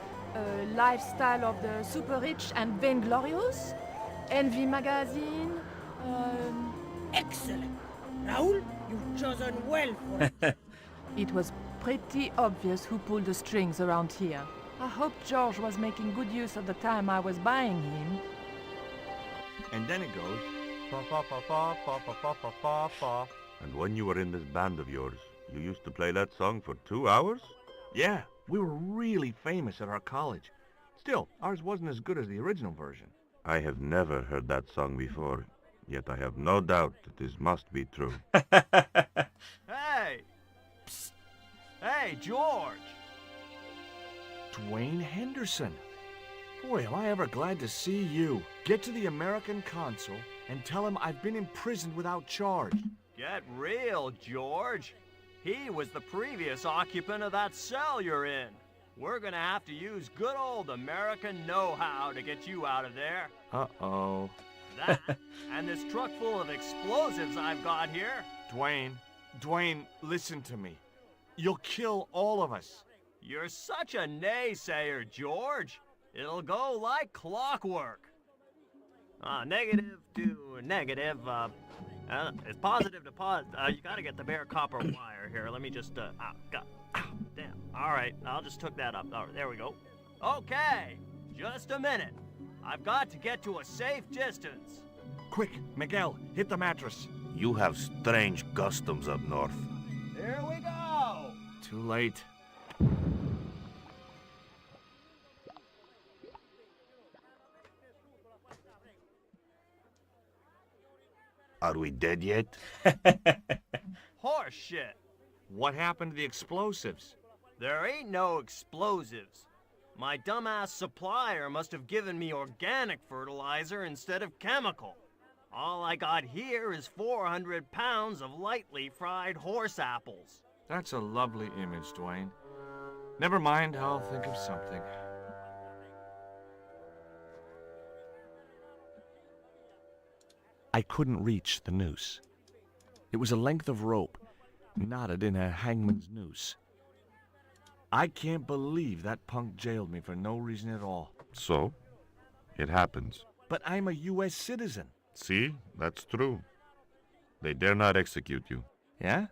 lifestyle of the super rich and vainglorious, Envy magazine. Excellent. Raoul, you've chosen well for it. It was pretty obvious who pulled the strings around here. I hope George was making good use of the time I was buying him. And then it goes... And when you were in this band of yours, you used to play that song for 2 hours? Yeah, we were really famous at our college. Still, ours wasn't as good as the original version. I have never heard that song before, yet I have no doubt that this must be true. Hey! Psst! Hey, George! Dwayne Henderson. Boy, am I ever glad to see you. Get to the American consul and tell him I've been imprisoned without charge. Get real, George. He was the previous occupant of that cell you're in. We're gonna have to use good old American know-how to get you out of there. Uh-oh. That, and this truck full of explosives I've got here. Dwayne, listen to me. You'll kill all of us. You're such a naysayer, George. It'll go like clockwork. Negative to negative, it's positive to positive. You gotta get the bare copper wire here. Let me just, damn. Alright, I'll just hook that up. All right, there we go. Okay, just a minute. I've got to get to a safe distance. Quick, Miguel, hit the mattress. You have strange customs up north. Here we go. Too late. Are we dead yet? Horse shit. What happened to the explosives? There ain't no explosives. My dumbass supplier must have given me organic fertilizer instead of chemical. All I got here is 400 pounds of lightly fried horse apples. That's a lovely image, Dwayne. Never mind, I'll think of something. I couldn't reach the noose. It was a length of rope, knotted in a hangman's noose. I can't believe that punk jailed me for no reason at all. So, it happens. But I'm a U.S. citizen. See, that's true. They dare not execute you. Yeah?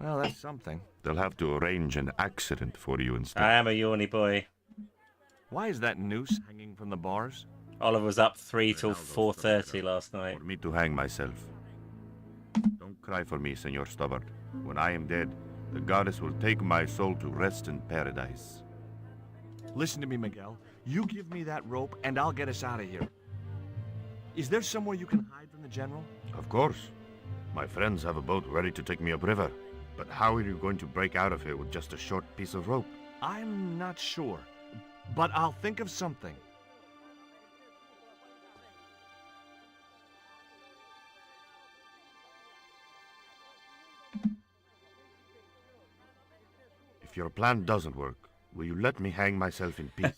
Well, that's something. They'll have to arrange an accident for you instead. I am a yawny boy. Why is that noose hanging from the bars? Oliver was up 3 till 4:30 last night. For me to hang myself. Don't cry for me, Senor Stubbard. When I am dead, the goddess will take my soul to rest in paradise. Listen to me, Miguel. You give me that rope, and I'll get us out of here. Is there somewhere you can hide from the General? Of course. My friends have a boat ready to take me upriver. But how are you going to break out of here with just a short piece of rope? I'm not sure, but I'll think of something. If your plan doesn't work, will you let me hang myself in peace?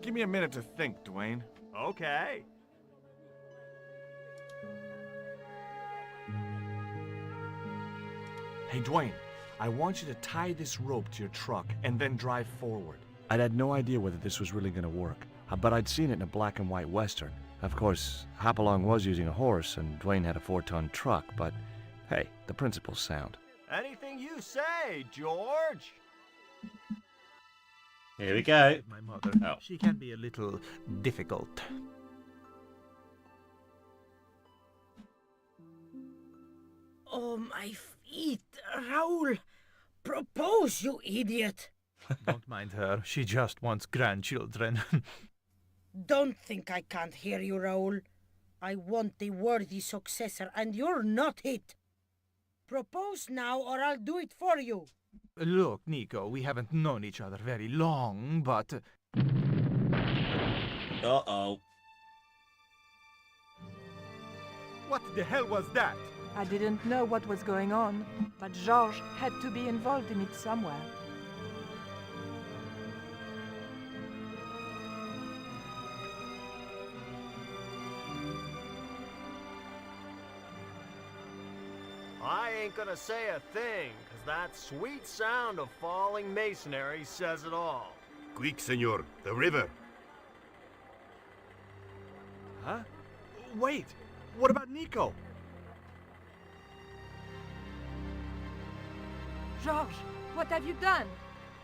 Give me a minute to think, Dwayne. Okay. Hey, Dwayne, I want you to tie this rope to your truck and then drive forward. I'd had no idea whether this was really going to work, but I'd seen it in a black and white Western. Of course, Hopalong was using a horse and Dwayne had a 4-ton truck, but hey, the principle's sound. Anything you say, George. Here we go. My mother. Oh. She can be a little difficult. Oh, my feet. Raoul, propose, you idiot. Don't mind her. She just wants grandchildren. Don't think I can't hear you, Raoul. I want the worthy successor, and you're not it. Propose now, or I'll do it for you. Look, Nico, we haven't known each other very long, but... Uh-oh. What the hell was that? I didn't know what was going on, but Georges had to be involved in it somewhere. I ain't gonna say a thing, 'cause that sweet sound of falling masonry says it all. Quick, senor, the river. Huh? Wait, what about Nico? Georges, what have you done?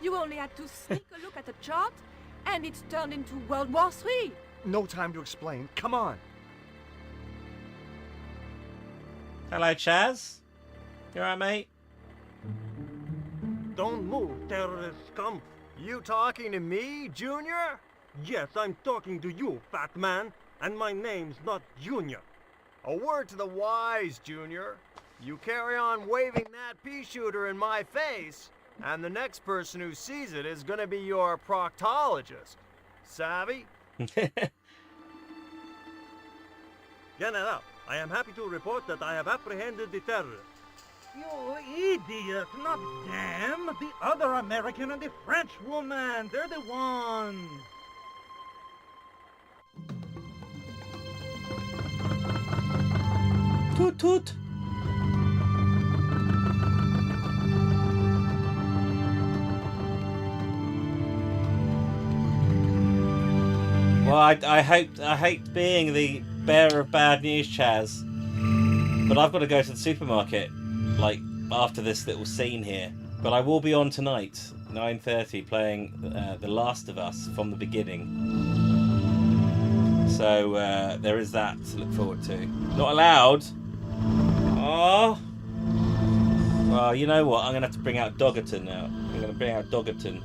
You only had to sneak a look at the chart, and it's turned into World War III. No time to explain. Come on. Hello, Chaz. You alright, mate? Don't move, terrorist scum. You talking to me, Junior? Yes, I'm talking to you, fat man. And my name's not Junior. A word to the wise, Junior. You carry on waving that pea shooter in my face, and the next person who sees it is gonna be your proctologist. Savvy? General, I am happy to report that I have apprehended the terrorists. You idiot, not them. The other American and the French woman. They're the ones. Toot toot. Well, I hate being the bearer of bad news, Chaz, but I've got to go to the supermarket, like, after this little scene here. But I will be on tonight, 9:30, playing The Last of Us from the beginning. So there is that to look forward to. Not allowed. Oh. Well, you know what? I'm gonna have to bring out Doggerton now. I'm gonna bring out Doggerton.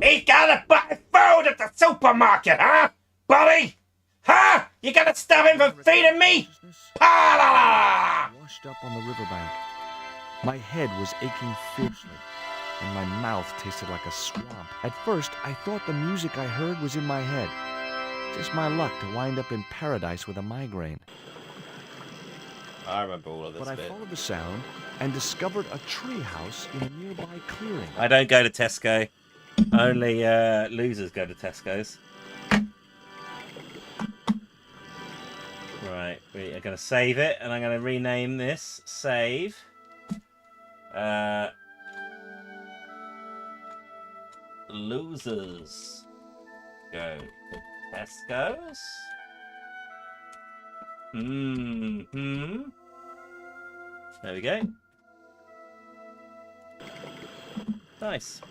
He gotta buy food at the supermarket, huh? Buddy? Huh? You gonna stop him from feeding me? Washed up on the riverbank. My head was aching fiercely, and my mouth tasted like a swamp. At first, I thought the music I heard was in my head. Just my luck to wind up in paradise with a migraine. I remember all of this But I followed the sound and discovered a tree house in a nearby clearing. I don't go to Tesco. Only losers go to Tesco's. Right, we are going to save it, and I'm going to rename this save. Losers go to Tesco's. There we go. Nice.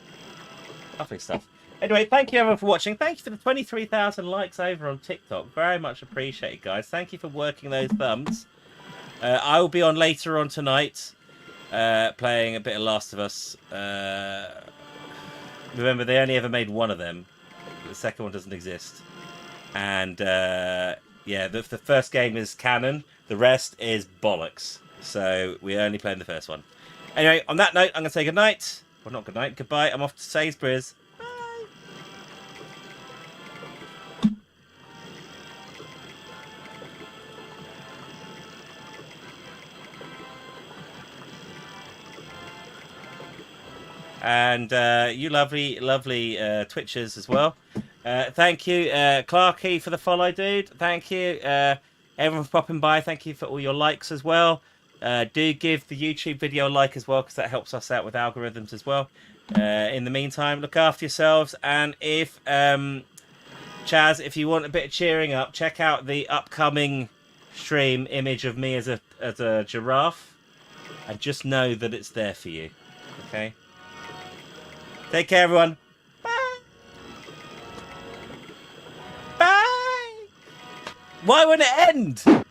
Lovely stuff. Anyway, thank you everyone for watching. Thank you for the 23,000 likes over on TikTok. Very much appreciated, guys. Thank you for working those thumbs. I will be on later on tonight, playing a bit of Last of Us. Remember, they only ever made one of them. The second one doesn't exist. And yeah, the first game is canon. The rest is bollocks. So we're only playing the first one. Anyway, on that note, I'm going to say goodnight. Well, not goodnight. Goodbye. I'm off to Sainsbury's. And you lovely Twitchers as well. Thank you, Clarky, for the follow, dude. Thank you, everyone for popping by. Thank you for all your likes as well. Do give the YouTube video a like as well, because that helps us out with algorithms as well. In the meantime, look after yourselves. And if, Chaz, if you want a bit of cheering up, check out the upcoming stream image of me as a giraffe. And just know that it's there for you. Okay? Take care, everyone. Bye. Bye. Why won't it end?